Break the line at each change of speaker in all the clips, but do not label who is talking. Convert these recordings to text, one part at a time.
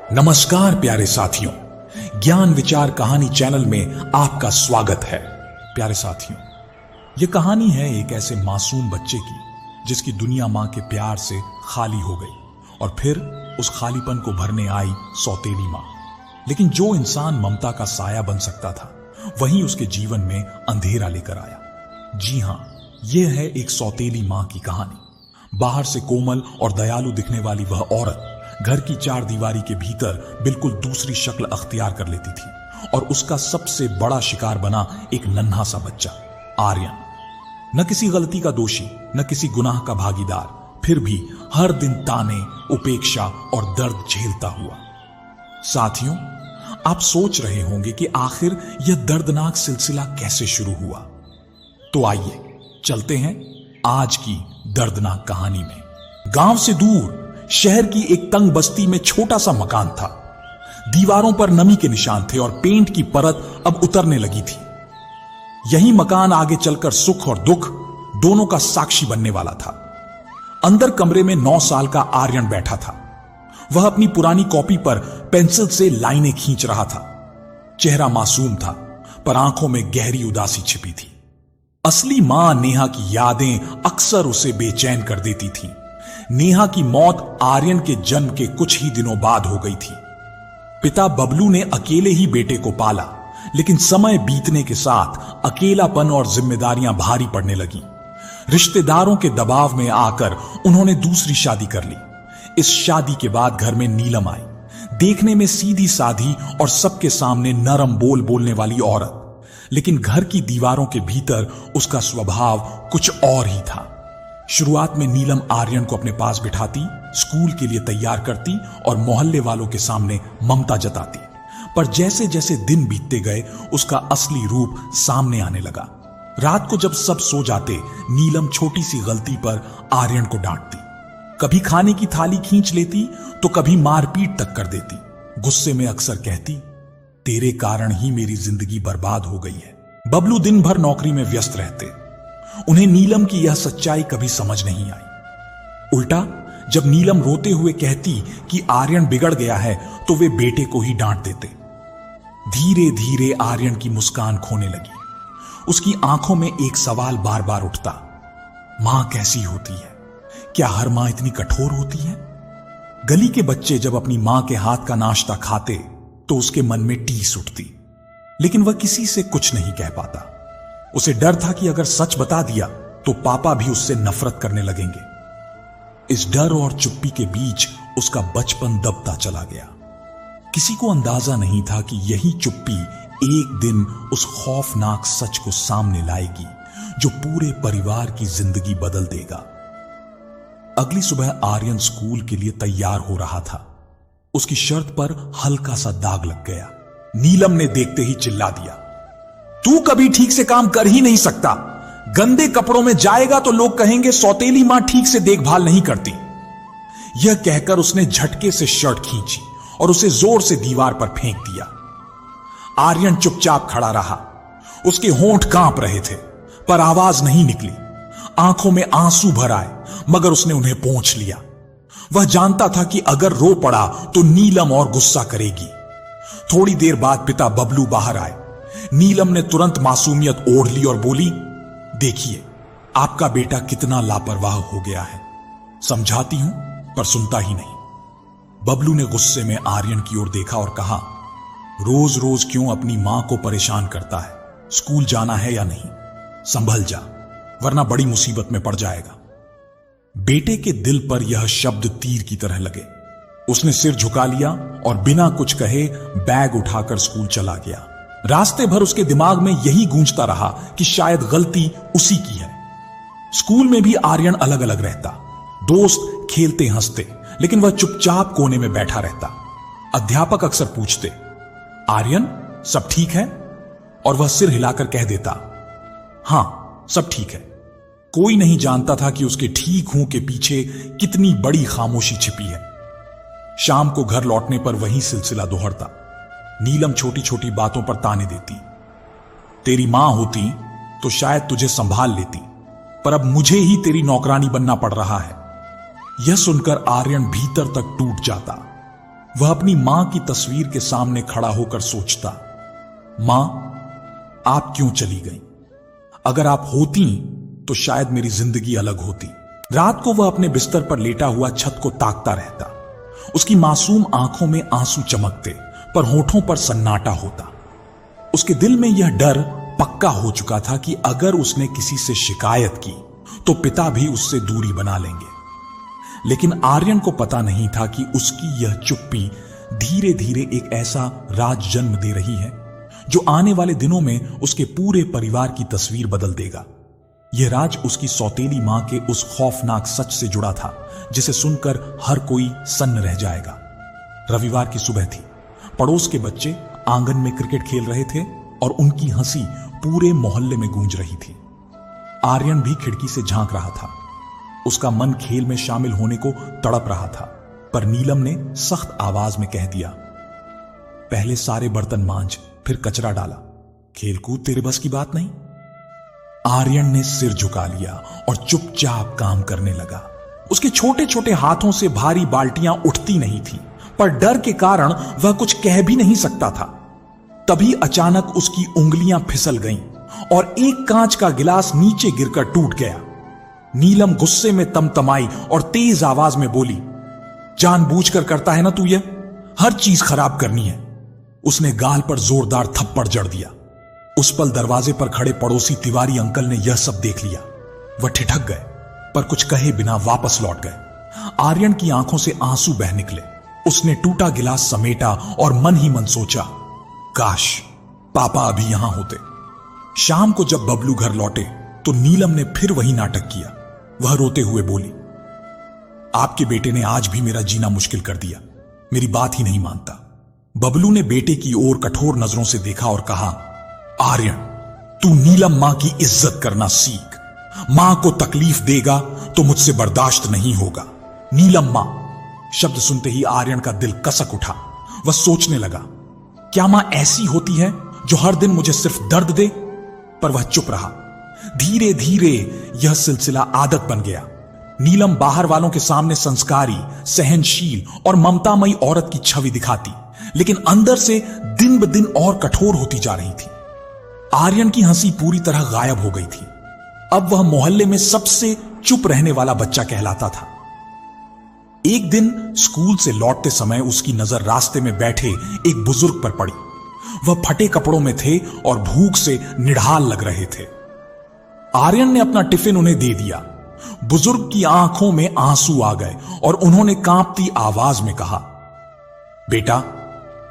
नमस्कार प्यारे साथियों, ज्ञान विचार कहानी चैनल में आपका स्वागत है। प्यारे साथियों, यह कहानी है एक ऐसे मासूम बच्चे की जिसकी दुनिया मां के प्यार से खाली हो गई और फिर उस खालीपन को भरने आई सौतेली मां। लेकिन जो इंसान ममता का साया बन सकता था वहीं उसके जीवन में अंधेरा लेकर आया। जी हां, यह है एक सौतेली मां की कहानी। बाहर से कोमल और दयालु दिखने वाली वह औरत घर की चार दीवारी के भीतर बिल्कुल दूसरी शक्ल अख्तियार कर लेती थी और उसका सबसे बड़ा शिकार बना एक नन्हा सा बच्चा, आर्यन। न किसी गलती का दोषी, न किसी गुनाह का भागीदार, फिर भी हर दिन ताने, उपेक्षा और दर्द झेलता हुआ। साथियों, आप सोच रहे होंगे कि आखिर यह दर्दनाक सिलसिला कैसे शुरू हुआ। तो आइए चलते हैं आज की दर्दनाक कहानी में। गांव से दूर शहर की एक तंग बस्ती में छोटा सा मकान था। दीवारों पर नमी के निशान थे और पेंट की परत अब उतरने लगी थी। यही मकान आगे चलकर सुख और दुख दोनों का साक्षी बनने वाला था। अंदर कमरे में 9 साल का आर्यन बैठा था। वह अपनी पुरानी कॉपी पर पेंसिल से लाइनें खींच रहा था। चेहरा मासूम था, पर आंखों में गहरी उदासी छिपी थी। असली मां नेहा की यादें अक्सर उसे बेचैन कर देती थीं। नेहा की मौत आर्यन के जन्म के कुछ ही दिनों बाद हो गई थी। पिता बबलू ने अकेले ही बेटे को पाला, लेकिन समय बीतने के साथ अकेलापन और जिम्मेदारियां भारी पड़ने लगीं। रिश्तेदारों के दबाव में आकर उन्होंने दूसरी शादी कर ली। इस शादी के बाद घर में नीलम आई, देखने में सीधी साधी और सबके सामने नरम बोल बोलने वाली औरत। लेकिन घर की दीवारों के भीतर उसका स्वभाव कुछ और ही था। शुरुआत में नीलम आर्यन को अपने पास बिठाती, स्कूल के लिए तैयार करती और मोहल्ले वालों के सामने ममता जताती। पर जैसे जैसे दिन बीतते गए उसका असली रूप सामने आने लगा। रात को जब सब सो जाते, नीलम छोटी सी गलती पर आर्यन को डांटती। कभी खाने की थाली खींच लेती तो कभी मारपीट तक कर देती। गुस्से में अक्सर कहती, तेरे कारण ही मेरी जिंदगी बर्बाद हो गई है। बबलू दिन भर नौकरी में व्यस्त रहते। उन्हें नीलम की यह सच्चाई कभी समझ नहीं आई। उल्टा जब नीलम रोते हुए कहती कि आर्यन बिगड़ गया है तो वे बेटे को ही डांट देते। धीरे धीरे आर्यन की मुस्कान खोने लगी। उसकी आंखों में एक सवाल बार बार उठता, मां कैसी होती है? क्या हर मां इतनी कठोर होती है? गली के बच्चे जब अपनी मां के हाथ का नाश्ता खाते तो उसके मन में टीस उठती, लेकिन वह किसी से कुछ नहीं कह पाता। उसे डर था कि अगर सच बता दिया तो पापा भी उससे नफरत करने लगेंगे। इस डर और चुप्पी के बीच उसका बचपन दबता चला गया। किसी को अंदाजा नहीं था कि यही चुप्पी एक दिन उस खौफनाक सच को सामने लाएगी जो पूरे परिवार की जिंदगी बदल देगा। अगली सुबह आर्यन स्कूल के लिए तैयार हो रहा था। उसकी शर्ट पर हल्का सा दाग लग गया। नीलम ने देखते ही चिल्ला दिया, तू कभी ठीक से काम कर ही नहीं सकता। गंदे कपड़ों में जाएगा तो लोग कहेंगे सौतेली मां ठीक से देखभाल नहीं करती। यह कहकर उसने झटके से शर्ट खींची और उसे जोर से दीवार पर फेंक दिया। आर्यन चुपचाप खड़ा रहा। उसके होंठ कांप रहे थे, पर आवाज नहीं निकली। आंखों में आंसू भर आए, मगर उसने उन्हें पोंछ लिया। वह जानता था कि अगर रो पड़ा तो नीलम और गुस्सा करेगी। थोड़ी देर बाद पिता बबलू बाहर आए। नीलम ने तुरंत मासूमियत ओढ़ ली और बोली, देखिए आपका बेटा कितना लापरवाह हो गया है। समझाती हूं पर सुनता ही नहीं। बबलू ने गुस्से में आर्यन की ओर देखा और कहा, रोज रोज क्यों अपनी मां को परेशान करता है? स्कूल जाना है या नहीं? संभल जा, वरना बड़ी मुसीबत में पड़ जाएगा। बेटे के दिल पर यह शब्द तीर की तरह लगे। उसने सिर झुका लिया और बिना कुछ कहे बैग उठाकर स्कूल चला गया। रास्ते भर उसके दिमाग में यही गूंजता रहा कि शायद गलती उसी की है। स्कूल में भी आर्यन अलग अलग रहता। दोस्त खेलते हंसते, लेकिन वह चुपचाप कोने में बैठा रहता। अध्यापक अक्सर पूछते, आर्यन सब ठीक है? और वह सिर हिलाकर कह देता, हां सब ठीक है। कोई नहीं जानता था कि उसके ठीक हूं के पीछे कितनी बड़ी खामोशी छिपी है। शाम को घर लौटने पर वही सिलसिला दोहरता। नीलम छोटी छोटी बातों पर ताने देती। तेरी मां होती तो शायद तुझे संभाल लेती, पर अब मुझे ही तेरी नौकरानी बनना पड़ रहा है। यह सुनकर आर्यन भीतर तक टूट जाता। वह अपनी मां की तस्वीर के सामने खड़ा होकर सोचता, मां, आप क्यों चली गई? अगर आप होती तो शायद मेरी जिंदगी अलग होती। रात को वह अपने बिस्तर पर लेटा हुआ छत को ताकता रहता। उसकी मासूम आंखों में आंसू चमकते, पर होठों पर सन्नाटा होता। उसके दिल में यह डर पक्का हो चुका था कि अगर उसने किसी से शिकायत की तो पिता भी उससे दूरी बना लेंगे। लेकिन आर्यन को पता नहीं था कि उसकी यह चुप्पी धीरे धीरे एक ऐसा राज जन्म दे रही है जो आने वाले दिनों में उसके पूरे परिवार की तस्वीर बदल देगा। यह राज उसकी सौतेली मां के उस खौफनाक सच से जुड़ा था जिसे सुनकर हर कोई सन्न रह जाएगा। रविवार की सुबह थी। पड़ोस के बच्चे आंगन में क्रिकेट खेल रहे थे और उनकी हंसी पूरे मोहल्ले में गूंज रही थी। आर्यन भी खिड़की से झांक रहा था। उसका मन खेल में शामिल होने को तड़प रहा था, पर नीलम ने सख्त आवाज में कह दिया, पहले सारे बर्तन मांज, फिर कचरा डाला। खेलकूद तेरे बस की बात नहीं। आर्यन ने सिर झुका लिया और चुपचाप काम करने लगा। उसके छोटे छोटे हाथों से भारी बाल्टियां उठती नहीं थी, पर डर के कारण वह कुछ कह भी नहीं सकता था। तभी अचानक उसकी उंगलियां फिसल गईं और एक कांच का गिलास नीचे गिरकर टूट गया। नीलम गुस्से में तमतमाई और तेज आवाज में बोली, जानबूझकर करता है ना तू, यह हर चीज खराब करनी है। उसने गाल पर जोरदार थप्पड़ जड़ दिया। उस पल दरवाजे पर खड़े पड़ोसी तिवारी अंकल ने यह सब देख लिया। वह ठिठक गए, पर कुछ कहे बिना वापस लौट गए। आर्यन की आंखों से आंसू बह निकले। उसने टूटा गिलास समेटा और मन ही मन सोचा, काश पापा अभी यहां होते। शाम को जब बबलू घर लौटे तो नीलम ने फिर वही नाटक किया। वह रोते हुए बोली, आपके बेटे ने आज भी मेरा जीना मुश्किल कर दिया, मेरी बात ही नहीं मानता। बबलू ने बेटे की ओर कठोर नजरों से देखा और कहा, आर्यन, तू नीलम मां की इज्जत करना सीख। मां को तकलीफ देगा तो मुझसे बर्दाश्त नहीं होगा। नीलम मां शब्द सुनते ही आर्यन का दिल कसक उठा। वह सोचने लगा, क्या मां ऐसी होती है जो हर दिन मुझे सिर्फ दर्द दे? पर वह चुप रहा। धीरे धीरे यह सिलसिला आदत बन गया। नीलम बाहर वालों के सामने संस्कारी, सहनशील और ममतामयी औरत की छवि दिखाती, लेकिन अंदर से दिन ब दिन और कठोर होती जा रही थी। आर्यन की हंसी पूरी तरह गायब हो गई थी। अब वह मोहल्ले में सबसे चुप रहने वाला बच्चा कहलाता था। एक दिन स्कूल से लौटते समय उसकी नजर रास्ते में बैठे एक बुजुर्ग पर पड़ी। वह फटे कपड़ों में थे और भूख से निढाल लग रहे थे। आर्यन ने अपना टिफिन उन्हें दे दिया। बुजुर्ग की आंखों में आंसू आ गए और उन्होंने कांपती आवाज में कहा, बेटा,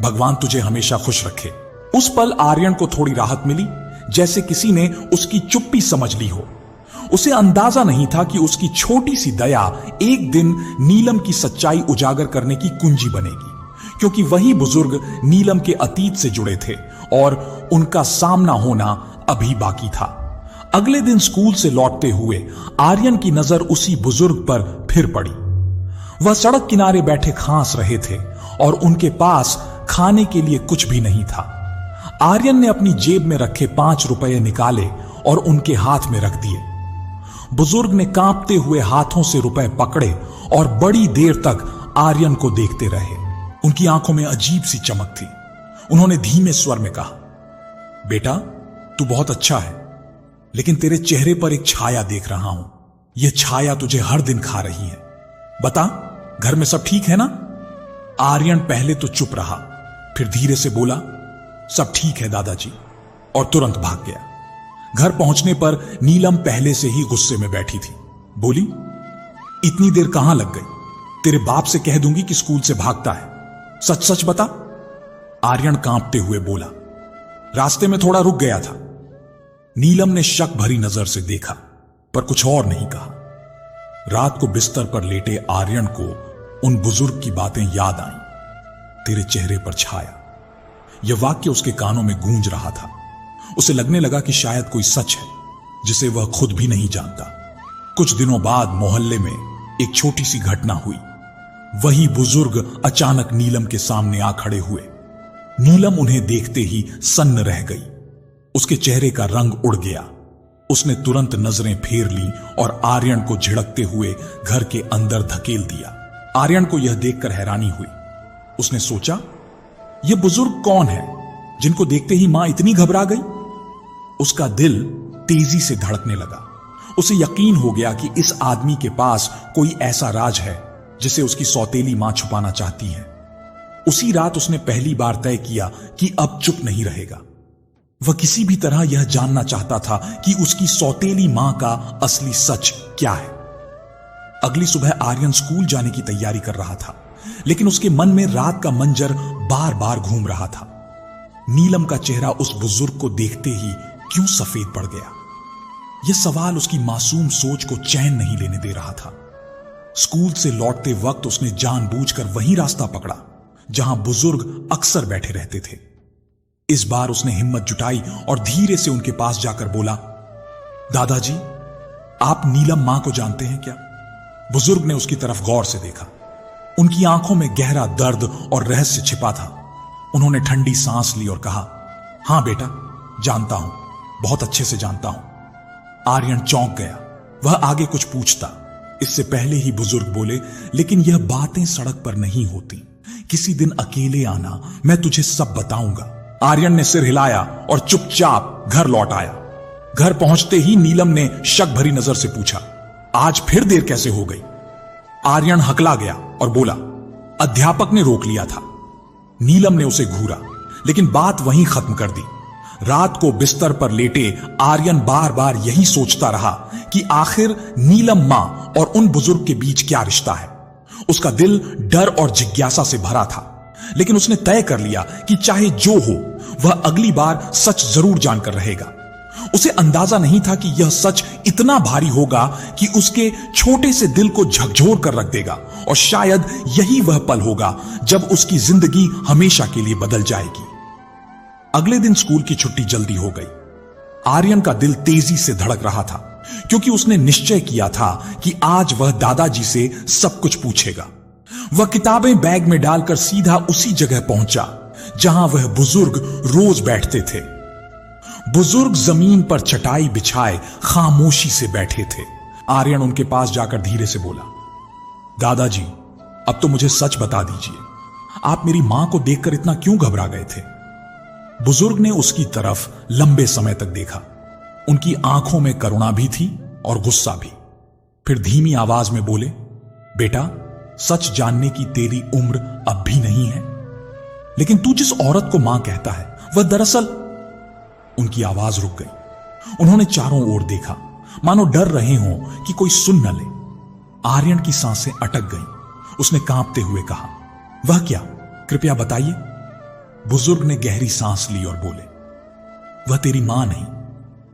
भगवान तुझे हमेशा खुश रखे। उस पल आर्यन को थोड़ी राहत मिली, जैसे किसी ने उसकी चुप्पी समझ ली हो। उसे अंदाजा नहीं था कि उसकी छोटी सी दया एक दिन नीलम की सच्चाई उजागर करने की कुंजी बनेगी, क्योंकि वही बुजुर्ग नीलम के अतीत से जुड़े थे और उनका सामना होना अभी बाकी था। अगले दिन स्कूल से लौटते हुए आर्यन की नजर उसी बुजुर्ग पर फिर पड़ी। वह सड़क किनारे बैठे खांस रहे थे और उनके पास खाने के लिए कुछ भी नहीं था। आर्यन ने अपनी जेब में रखे 5 रुपए निकाले और उनके हाथ में रख दिए। बुजुर्ग ने कांपते हुए हाथों से रुपए पकड़े और बड़ी देर तक आर्यन को देखते रहे। उनकी आंखों में अजीब सी चमक थी। उन्होंने धीमे स्वर में कहा, बेटा, तू बहुत अच्छा है, लेकिन तेरे चेहरे पर एक छाया देख रहा हूं। यह छाया तुझे हर दिन खा रही है। बता, घर में सब ठीक है ना? आर्यन पहले तो चुप रहा, फिर धीरे से बोला, सब ठीक है दादाजी, और तुरंत भाग गया। घर पहुंचने पर नीलम पहले से ही गुस्से में बैठी थी। बोली, इतनी देर कहां लग गई? तेरे बाप से कह दूंगी कि स्कूल से भागता है। सच सच बता। आर्यन कांपते हुए बोला, रास्ते में थोड़ा रुक गया था। नीलम ने शक भरी नजर से देखा, पर कुछ और नहीं कहा। रात को बिस्तर पर लेटे आर्यन को उन बुजुर्ग की बातें याद आईं। तेरे चेहरे पर छाया, यह वाक्य उसके कानों में गूंज रहा था। उसे लगने लगा कि शायद कोई सच है जिसे वह खुद भी नहीं जानता। कुछ दिनों बाद मोहल्ले में एक छोटी सी घटना हुई। वही बुजुर्ग अचानक नीलम के सामने आ खड़े हुए। नीलम उन्हें देखते ही सन्न रह गई। उसके चेहरे का रंग उड़ गया। उसने तुरंत नजरें फेर ली और आर्यन को झिड़कते हुए घर के अंदर धकेल दिया। आर्यन को यह देखकर हैरानी हुई। उसने सोचा, यह बुजुर्ग कौन है जिनको देखते ही मां इतनी घबरा गई? उसका दिल तेजी से धड़कने लगा। उसे यकीन हो गया कि इस आदमी के पास कोई ऐसा राज है जिसे उसकी सौतेली मां छुपाना चाहती है। उसी रात उसने पहली बार तय किया कि अब चुप नहीं रहेगा। वह किसी भी तरह यह जानना चाहता था कि उसकी सौतेली मां का असली सच क्या है। अगली सुबह आर्यन स्कूल जाने की तैयारी कर रहा था, लेकिन उसके मन में रात का मंजर बार बार घूम रहा था। नीलम का चेहरा उस बुजुर्ग को देखते ही क्यों सफेद पड़ गया? यह सवाल उसकी मासूम सोच को चैन नहीं लेने दे रहा था। स्कूल से लौटते वक्त उसने जानबूझकर वही रास्ता पकड़ा जहां बुजुर्ग अक्सर बैठे रहते थे। इस बार उसने हिम्मत जुटाई और धीरे से उनके पास जाकर बोला, दादाजी, आप नीलम मां को जानते हैं क्या? बुजुर्ग ने उसकी तरफ गौर से देखा। उनकी आंखों में गहरा दर्द और रहस्य छिपा था। उन्होंने ठंडी सांस ली और कहा, हां बेटा, जानता हूं, बहुत अच्छे से जानता हूं। आर्यन चौंक गया। वह आगे कुछ पूछता, इससे पहले ही बुजुर्ग बोले, लेकिन यह बातें सड़क पर नहीं होती। किसी दिन अकेले आना, मैं तुझे सब बताऊंगा। आर्यन ने सिर हिलाया और चुपचाप घर लौट आया। घर पहुंचते ही नीलम ने शक भरी नजर से पूछा, आज फिर देर कैसे हो गई? आर्यन हकला गया और बोला, अध्यापक ने रोक लिया था। नीलम ने उसे घूरा, लेकिन बात वहीं खत्म कर दी। रात को बिस्तर पर लेटे आर्यन बार बार यही सोचता रहा कि आखिर नीलम मां और उन बुजुर्ग के बीच क्या रिश्ता है। उसका दिल डर और जिज्ञासा से भरा था, लेकिन उसने तय कर लिया कि चाहे जो हो, वह अगली बार सच जरूर जानकर रहेगा। उसे अंदाजा नहीं था कि यह सच इतना भारी होगा कि उसके छोटे से दिल को झकझोर कर रख देगा, और शायद यही वह पल होगा जब उसकी जिंदगी हमेशा के लिए बदल जाएगी। अगले दिन स्कूल की छुट्टी जल्दी हो गई। आर्यन का दिल तेजी से धड़क रहा था, क्योंकि उसने निश्चय किया था कि आज वह दादाजी से सब कुछ पूछेगा। वह किताबें बैग में डालकर सीधा उसी जगह पहुंचा जहां वह बुजुर्ग रोज बैठते थे। बुजुर्ग जमीन पर चटाई बिछाए खामोशी से बैठे थे। आर्यन उनके पास जाकर धीरे से बोला, दादाजी, अब तो मुझे सच बता दीजिए, आप मेरी मां को देखकर इतना क्यों घबरा गए थे? बुजुर्ग ने उसकी तरफ लंबे समय तक देखा। उनकी आंखों में करुणा भी थी और गुस्सा भी। फिर धीमी आवाज में बोले, बेटा, सच जानने की तेरी उम्र अब भी नहीं है, लेकिन तू जिस औरत को मां कहता है वह दरअसल। उनकी आवाज रुक गई। उन्होंने चारों ओर देखा, मानो डर रहे हों कि कोई सुन न ले। आर्यन की सांसें अटक गईं। उसने कांपते हुए कहा, वह क्या? कृपया बताइए। बुजुर्ग ने गहरी सांस ली और बोले, वह तेरी मां नहीं,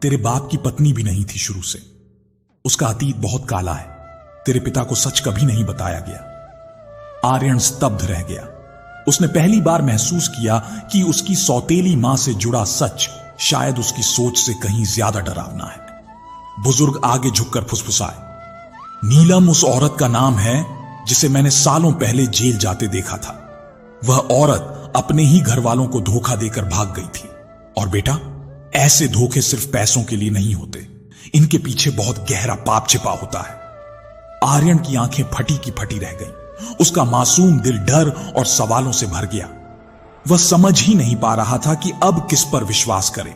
तेरे बाप की पत्नी भी नहीं थी शुरू से। उसका अतीत बहुत काला है। तेरे पिता को सच कभी नहीं बताया गया। आर्यन स्तब्ध रह गया। उसने पहली बार महसूस किया कि उसकी सौतेली मां से जुड़ा सच शायद उसकी सोच से कहीं ज्यादा डरावना है। बुजुर्ग आगे झुककर फुसफुसाए, नीलम उस औरत का नाम है जिसे मैंने सालों पहले जेल जाते देखा था। वह औरत अपने ही घर वालों को धोखा देकर भाग गई थी। और बेटा, ऐसे धोखे सिर्फ पैसों के लिए नहीं होते, इनके पीछे बहुत गहरा पाप छिपा होता है। आर्यन की आंखें फटी की फटी रह गईं। उसका मासूम दिल डर और सवालों से भर गया। वह समझ ही नहीं पा रहा था कि अब किस पर विश्वास करे,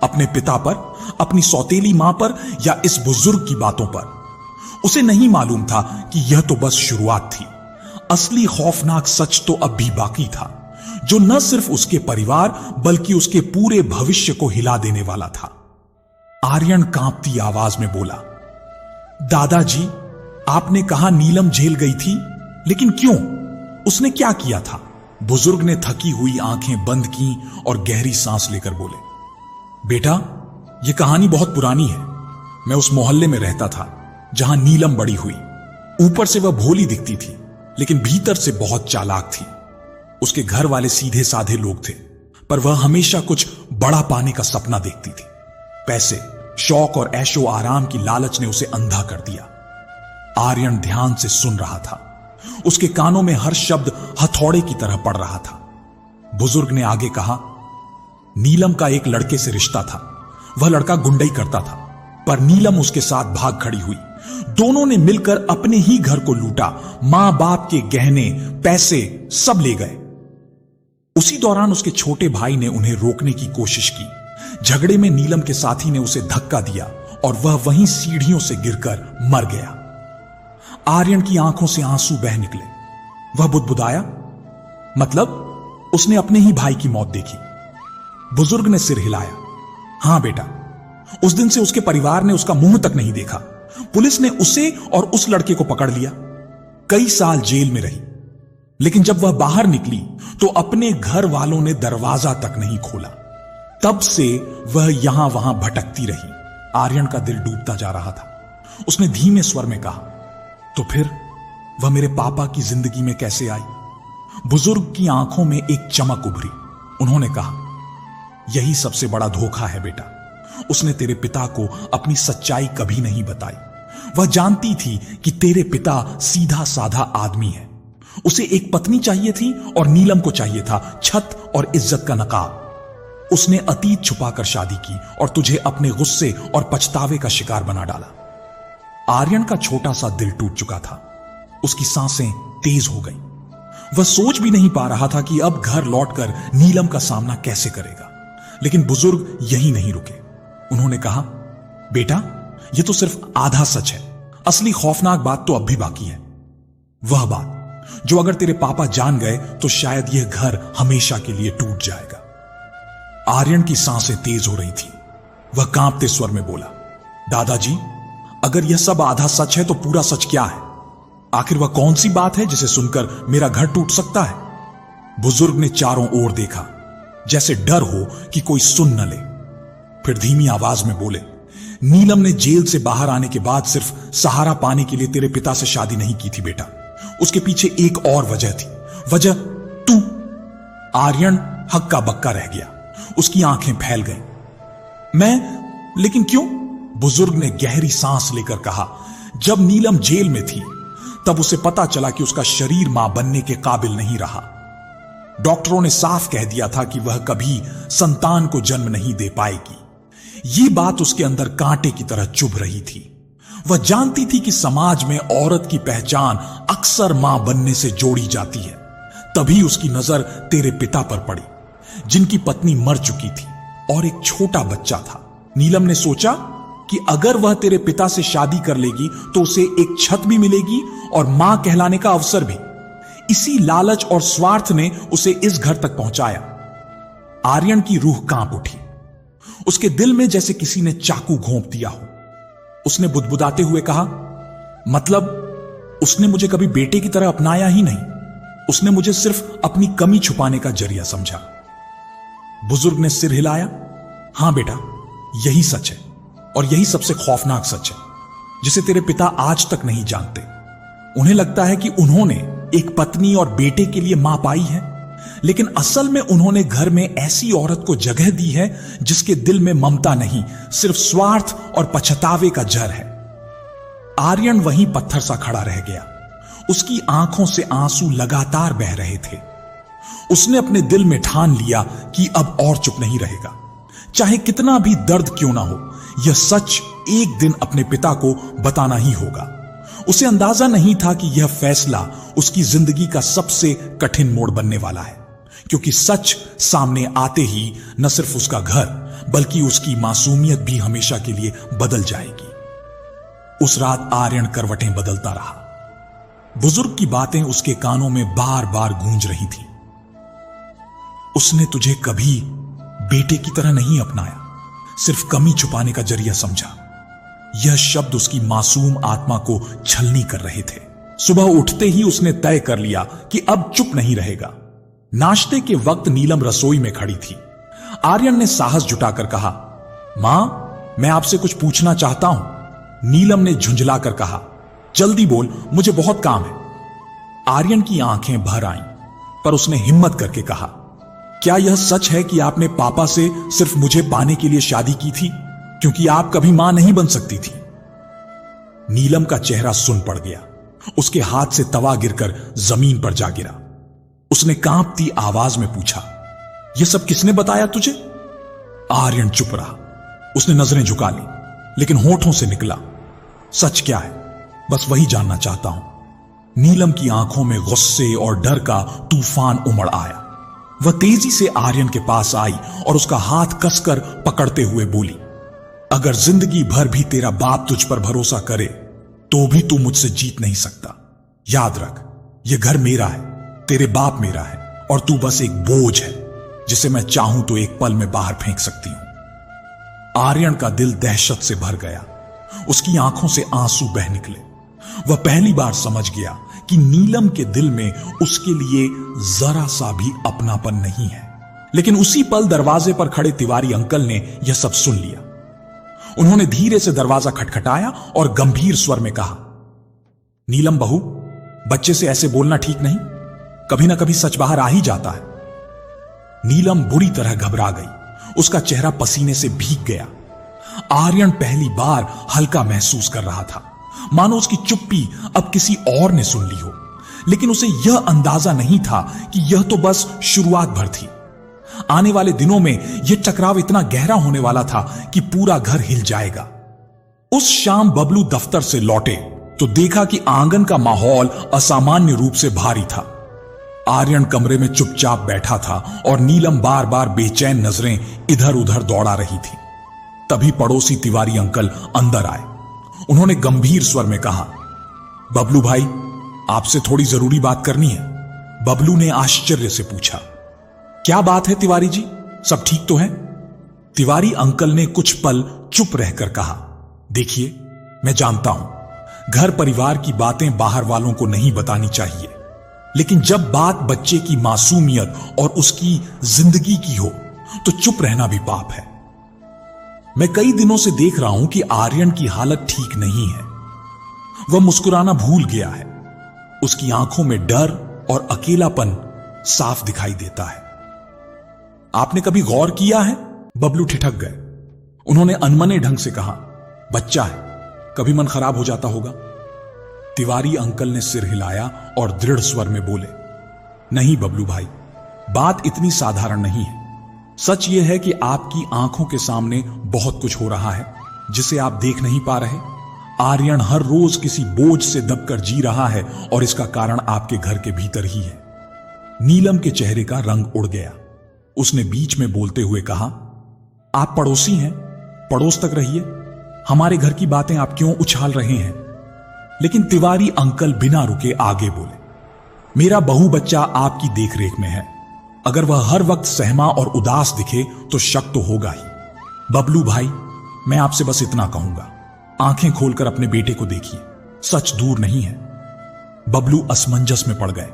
अपने पिता पर, अपनी सौतेली मां पर, या इस बुजुर्ग की बातों पर। उसे नहीं मालूम था कि यह तो बस शुरुआत थी। असली खौफनाक सच तो अब भी बाकी था, जो न सिर्फ उसके परिवार बल्कि उसके पूरे भविष्य को हिला देने वाला था। आर्यन कांपती आवाज में बोला, दादाजी, आपने कहा नीलम जेल गई थी, लेकिन क्यों? उसने क्या किया था? बुजुर्ग ने थकी हुई आंखें बंद की और गहरी सांस लेकर बोले, बेटा, यह कहानी बहुत पुरानी है। मैं उस मोहल्ले में रहता था जहां नीलम बड़ी हुई। ऊपर से वह भोली दिखती थी, लेकिन भीतर से बहुत चालाक थी। उसके घर वाले सीधे साधे लोग थे, पर वह हमेशा कुछ बड़ा पाने का सपना देखती थी। पैसे, शौक और ऐशो आराम की लालच ने उसे अंधा कर दिया। आर्यन ध्यान से सुन रहा था। उसके कानों में हर शब्द हथौड़े की तरह पड़ रहा था। बुजुर्ग ने आगे कहा, नीलम का एक लड़के से रिश्ता था। वह लड़का गुंडई करता था, पर नीलम उसके साथ भाग खड़ी हुई। दोनों ने मिलकर अपने ही घर को लूटा। मां बाप के गहने, पैसे सब ले गए। उसी दौरान उसके छोटे भाई ने उन्हें रोकने की कोशिश की। झगड़े में नीलम के साथी ने उसे धक्का दिया और वह वहीं सीढ़ियों से गिरकर मर गया। आर्यन की आंखों से आंसू बह निकले। वह बुदबुदाया, मतलब उसने अपने ही भाई की मौत देखी। बुजुर्ग ने सिर हिलाया, हां बेटा, उस दिन से उसके परिवार ने उसका मुंह तक नहीं देखा। पुलिस ने उसे और उस लड़के को पकड़ लिया। कई साल जेल में रही, लेकिन जब वह बाहर निकली तो अपने घर वालों ने दरवाजा तक नहीं खोला। तब से वह यहां वहां भटकती रही। आर्यन का दिल डूबता जा रहा था। उसने धीमे स्वर में कहा, तो फिर वह मेरे पापा की जिंदगी में कैसे आई? बुजुर्ग की आंखों में एक चमक उभरी। उन्होंने कहा, यही सबसे बड़ा धोखा है बेटा। उसने तेरे पिता को अपनी सच्चाई कभी नहीं बताई। वह जानती थी कि तेरे पिता सीधा साधा आदमी है। उसे एक पत्नी चाहिए थी और नीलम को चाहिए था छत और इज्जत का नकाब। उसने अतीत छुपाकर शादी की और तुझे अपने गुस्से और पछतावे का शिकार बना डाला। आर्यन का छोटा सा दिल टूट चुका था। उसकी सांसें तेज हो गई। वह सोच भी नहीं पा रहा था कि अब घर लौटकर नीलम का सामना कैसे करेगा। लेकिन बुजुर्ग यही नहीं रुके। उन्होंने कहा, बेटा, यह तो सिर्फ आधा सच है। असली खौफनाक बात तो अब भी बाकी है। वह बात जो अगर तेरे पापा जान गए तो शायद यह घर हमेशा के लिए टूट जाएगा। आर्यन की सांसें तेज हो रही थी। वह कांपते स्वर में बोला, दादाजी, अगर यह सब आधा सच है तो पूरा सच क्या है? आखिर वह कौन सी बात है जिसे सुनकर मेरा घर टूट सकता है? बुजुर्ग ने चारों ओर देखा, जैसे डर हो कि कोई सुन न ले। फिर धीमी आवाज में बोले, नीलम ने जेल से बाहर आने के बाद सिर्फ सहारा पाने के लिए तेरे पिता से शादी नहीं की थी बेटा। उसके पीछे एक और वजह थी। वजह तू। आर्यन हक्का बक्का रह गया। उसकी आंखें फैल गईं। मैं? लेकिन क्यों? बुजुर्ग ने गहरी सांस लेकर कहा, जब नीलम जेल में थी तब उसे पता चला कि उसका शरीर मां बनने के काबिल नहीं रहा। डॉक्टरों ने साफ कह दिया था कि वह कभी संतान को जन्म नहीं दे पाएगी। यह बात उसके अंदर कांटे की तरह चुभ रही थी। वह जानती थी कि समाज में औरत की पहचान अक्सर मां बनने से जोड़ी जाती है। तभी उसकी नजर तेरे पिता पर पड़ी, जिनकी पत्नी मर चुकी थी और एक छोटा बच्चा था। नीलम ने सोचा कि अगर वह तेरे पिता से शादी कर लेगी तो उसे एक छत भी मिलेगी और मां कहलाने का अवसर भी। इसी लालच और स्वार्थ ने उसे इस घर तक पहुंचाया। आर्यन की रूह कांप उठी। उसके दिल में जैसे किसी ने चाकू घोंप दिया हो। उसने बुदबुदाते हुए कहा, मतलब उसने मुझे कभी बेटे की तरह अपनाया ही नहीं। उसने मुझे सिर्फ अपनी कमी छुपाने का जरिया समझा। बुजुर्ग ने सिर हिलाया, हां बेटा, यही सच है और यही सबसे खौफनाक सच है जिसे तेरे पिता आज तक नहीं जानते। उन्हें लगता है कि उन्होंने एक पत्नी और बेटे के लिए मां पाई है, लेकिन असल में उन्होंने घर में ऐसी औरत को जगह दी है जिसके दिल में ममता नहीं, सिर्फ स्वार्थ और पछतावे का जहर है। आर्यन वहीं पत्थर सा खड़ा रह गया। उसकी आंखों से आंसू लगातार बह रहे थे। उसने अपने दिल में ठान लिया कि अब और चुप नहीं रहेगा। चाहे कितना भी दर्द क्यों ना हो, यह सच एक दिन अपने पिता को बताना ही होगा। उसे अंदाजा नहीं था कि यह फैसला उसकी जिंदगी का सबसे कठिन मोड़ बनने वाला है, क्योंकि सच सामने आते ही न सिर्फ उसका घर बल्कि उसकी मासूमियत भी हमेशा के लिए बदल जाएगी। उस रात आर्यन करवटें बदलता रहा। बुजुर्ग की बातें उसके कानों में बार बार गूंज रही थी। उसने तुझे कभी बेटे की तरह नहीं अपनाया, सिर्फ कमी छुपाने का जरिया समझा। यह शब्द उसकी मासूम आत्मा को छलनी कर रहे थे। सुबह उठते ही उसने तय कर लिया कि अब चुप नहीं रहेगा। नाश्ते के वक्त नीलम रसोई में खड़ी थी। आर्यन ने साहस जुटाकर कहा, मां, मैं आपसे कुछ पूछना चाहता हूं। नीलम ने झुंझलाकर कहा, जल्दी बोल, मुझे बहुत काम है। आर्यन की आंखें भर आईं, पर उसने हिम्मत करके कहा, क्या यह सच है कि आपने पापा से सिर्फ मुझे पाने के लिए शादी की थी, क्योंकि आप कभी मां नहीं बन सकती थी? नीलम का चेहरा सुन पड़ गया। उसके हाथ से तवा गिरकर जमीन पर जा गिरा। उसने कांपती आवाज में पूछा, यह सब किसने बताया तुझे? आर्यन चुप रहा। उसने नजरें झुका ली, लेकिन होठों से निकला, सच क्या है, बस वही जानना चाहता हूं। नीलम की आंखों में गुस्से और डर का तूफान उमड़ आया। वह तेजी से आर्यन के पास आई और उसका हाथ कसकर पकड़ते हुए बोली, अगर जिंदगी भर भी तेरा बाप तुझ पर भरोसा करे तो भी तू मुझसे जीत नहीं सकता। याद रख, यह घर मेरा है, तेरे बाप मेरा है और तू बस एक बोझ है जिसे मैं चाहूं तो एक पल में बाहर फेंक सकती हूं। आर्यन का दिल दहशत से भर गया, उसकी आंखों से आंसू बह निकले। वह पहली बार समझ गया कि नीलम के दिल में उसके लिए जरा सा भी अपनापन नहीं है। लेकिन उसी पल दरवाजे पर खड़े तिवारी अंकल ने यह सब सुन लिया। उन्होंने धीरे से दरवाजा खटखटाया और गंभीर स्वर में कहा, नीलम बहू, बच्चे से ऐसे बोलना ठीक नहीं, कभी ना कभी सच बाहर आ ही जाता है। नीलम बुरी तरह घबरा गई, उसका चेहरा पसीने से भीग गया। आर्यन पहली बार हल्का महसूस कर रहा था, मानो उसकी चुप्पी अब किसी और ने सुन ली हो। लेकिन उसे यह अंदाजा नहीं था कि यह तो बस शुरुआत भर थी। आने वाले दिनों में यह टकराव इतना गहरा होने वाला था कि पूरा घर हिल जाएगा। उस शाम बबलू दफ्तर से लौटे तो देखा कि आंगन का माहौल असामान्य रूप से भारी था। आर्यन कमरे में चुपचाप बैठा था और नीलम बार बार बेचैन नजरें इधर उधर दौड़ा रही थी। तभी पड़ोसी तिवारी अंकल अंदर आए। उन्होंने गंभीर स्वर में कहा, बबलू भाई, आपसे थोड़ी जरूरी बात करनी है। बबलू ने आश्चर्य से पूछा, क्या बात है तिवारी जी, सब ठीक तो है? तिवारी अंकल ने कुछ पल चुप रहकर कहा, देखिए, मैं जानता हूं घर परिवार की बातें बाहर वालों को नहीं बतानी चाहिए, लेकिन जब बात बच्चे की मासूमियत और उसकी जिंदगी की हो तो चुप रहना भी पाप है। मैं कई दिनों से देख रहा हूं कि आर्यन की हालत ठीक नहीं है। वह मुस्कुराना भूल गया है, उसकी आंखों में डर और अकेलापन साफ दिखाई देता है। आपने कभी गौर किया है? बबलू ठिठक गए। उन्होंने अनमने ढंग से कहा, बच्चा है, कभी मन खराब हो जाता होगा। तिवारी अंकल ने सिर हिलाया और दृढ़ स्वर में बोले, नहीं बबलू भाई, बात इतनी साधारण नहीं है। सच यह है कि आपकी आंखों के सामने बहुत कुछ हो रहा है जिसे आप देख नहीं पा रहे। आर्यन हर रोज किसी बोझ से दबकर जी रहा है और इसका कारण आपके घर के भीतर ही है। नीलम के चेहरे का रंग उड़ गया। उसने बीच में बोलते हुए कहा, आप पड़ोसी हैं, पड़ोस तक रहिए, हमारे घर की बातें आप क्यों उछाल रहे हैं? लेकिन तिवारी अंकल बिना रुके आगे बोले, मेरा बहू बच्चा आपकी देखरेख में है, अगर वह हर वक्त सहमा और उदास दिखे तो शक तो होगा ही। बबलू भाई, मैं आपसे बस इतना कहूंगा, आंखें खोलकर अपने बेटे को देखिए, सच दूर नहीं है। बबलू असमंजस में पड़ गए,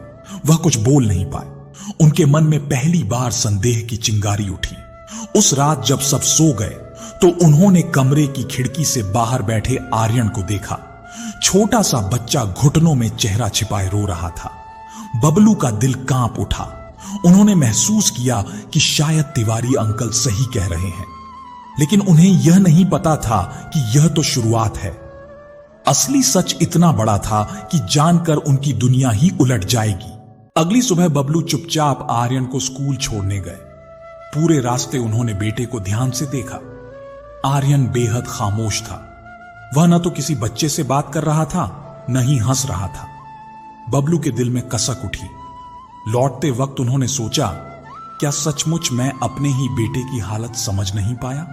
वह कुछ बोल नहीं पाए। उनके मन में पहली बार संदेह की चिंगारी उठी। उस रात जब सब सो गए तो उन्होंने कमरे की खिड़की से बाहर बैठे आर्यन को देखा। छोटा सा बच्चा घुटनों में चेहरा छिपाए रो रहा था। बबलू का दिल कांप उठा। उन्होंने महसूस किया कि शायद तिवारी अंकल सही कह रहे हैं, लेकिन उन्हें यह नहीं पता था कि यह तो शुरुआत है। असली सच इतना बड़ा था कि जानकर उनकी दुनिया ही उलट जाएगी। अगली सुबह बबलू चुपचाप आर्यन को स्कूल छोड़ने गए। पूरे रास्ते उन्होंने बेटे को ध्यान से देखा। आर्यन बेहद खामोश था। वह न तो किसी बच्चे से बात कर रहा था, न ही हंस रहा था। बबलू के दिल में कसक उठी। लौटते वक्त उन्होंने सोचा, क्या सचमुच मैं अपने ही बेटे की हालत समझ नहीं पाया?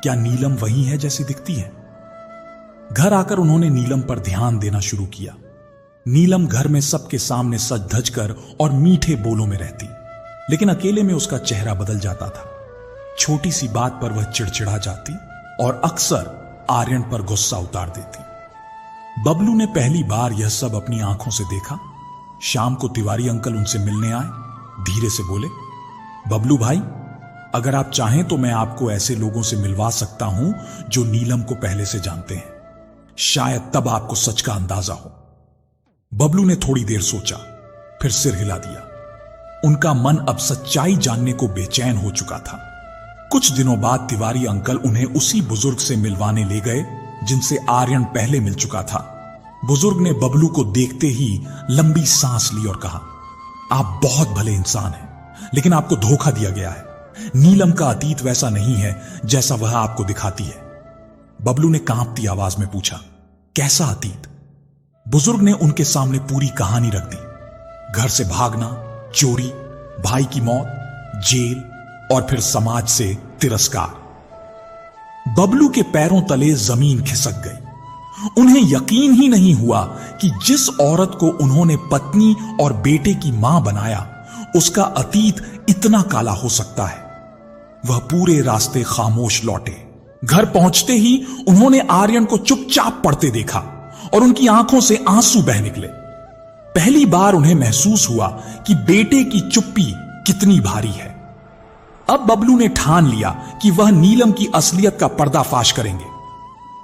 क्या नीलम वही है जैसी दिखती है? घर आकर उन्होंने नीलम पर ध्यान देना शुरू किया। नीलम घर में सबके सामने सज धज कर और मीठे बोलों में रहती, लेकिन अकेले में उसका चेहरा बदल जाता था। छोटी सी बात पर वह चिड़चिड़ा जाती और अक्सर आर्यन पर गुस्सा उतार देती। बबलू ने पहली बार यह सब अपनी आंखों से देखा। शाम को तिवारी अंकल उनसे मिलने आए। धीरे से बोले, बबलू भाई, अगर आप चाहें तो मैं आपको ऐसे लोगों से मिलवा सकता हूं जो नीलम को पहले से जानते हैं। शायद तब आपको सच का अंदाजा हो। बबलू ने थोड़ी देर सोचा, फिर सिर हिला दिया। उनका मन अब सच्चाई जानने को बेचैन हो चुका था। कुछ दिनों बाद तिवारी अंकल उन्हें उसी बुजुर्ग से मिलवाने ले गए जिनसे आर्यन पहले मिल चुका था। बुजुर्ग ने बबलू को देखते ही लंबी सांस ली और कहा, आप बहुत भले इंसान हैं, लेकिन आपको धोखा दिया गया है। नीलम का अतीत वैसा नहीं है जैसा वह आपको दिखाती है। बबलू ने कांपती आवाज में पूछा, कैसा अतीत? बुजुर्ग ने उनके सामने पूरी कहानी रख दी। घर से भागना, चोरी, भाई की मौत, जेल और फिर समाज से तिरस्कार। बबलू के पैरों तले जमीन खिसक गई। उन्हें यकीन ही नहीं हुआ कि जिस औरत को उन्होंने पत्नी और बेटे की मां बनाया, उसका अतीत इतना काला हो सकता है। वह पूरे रास्ते खामोश लौटे। घर पहुंचते ही उन्होंने आर्यन को चुपचाप पढ़ते देखा और उनकी आंखों से आंसू बह निकले। पहली बार उन्हें महसूस हुआ कि बेटे की चुप्पी कितनी भारी है। अब बबलू ने ठान लिया कि वह नीलम की असलियत का पर्दाफाश करेंगे।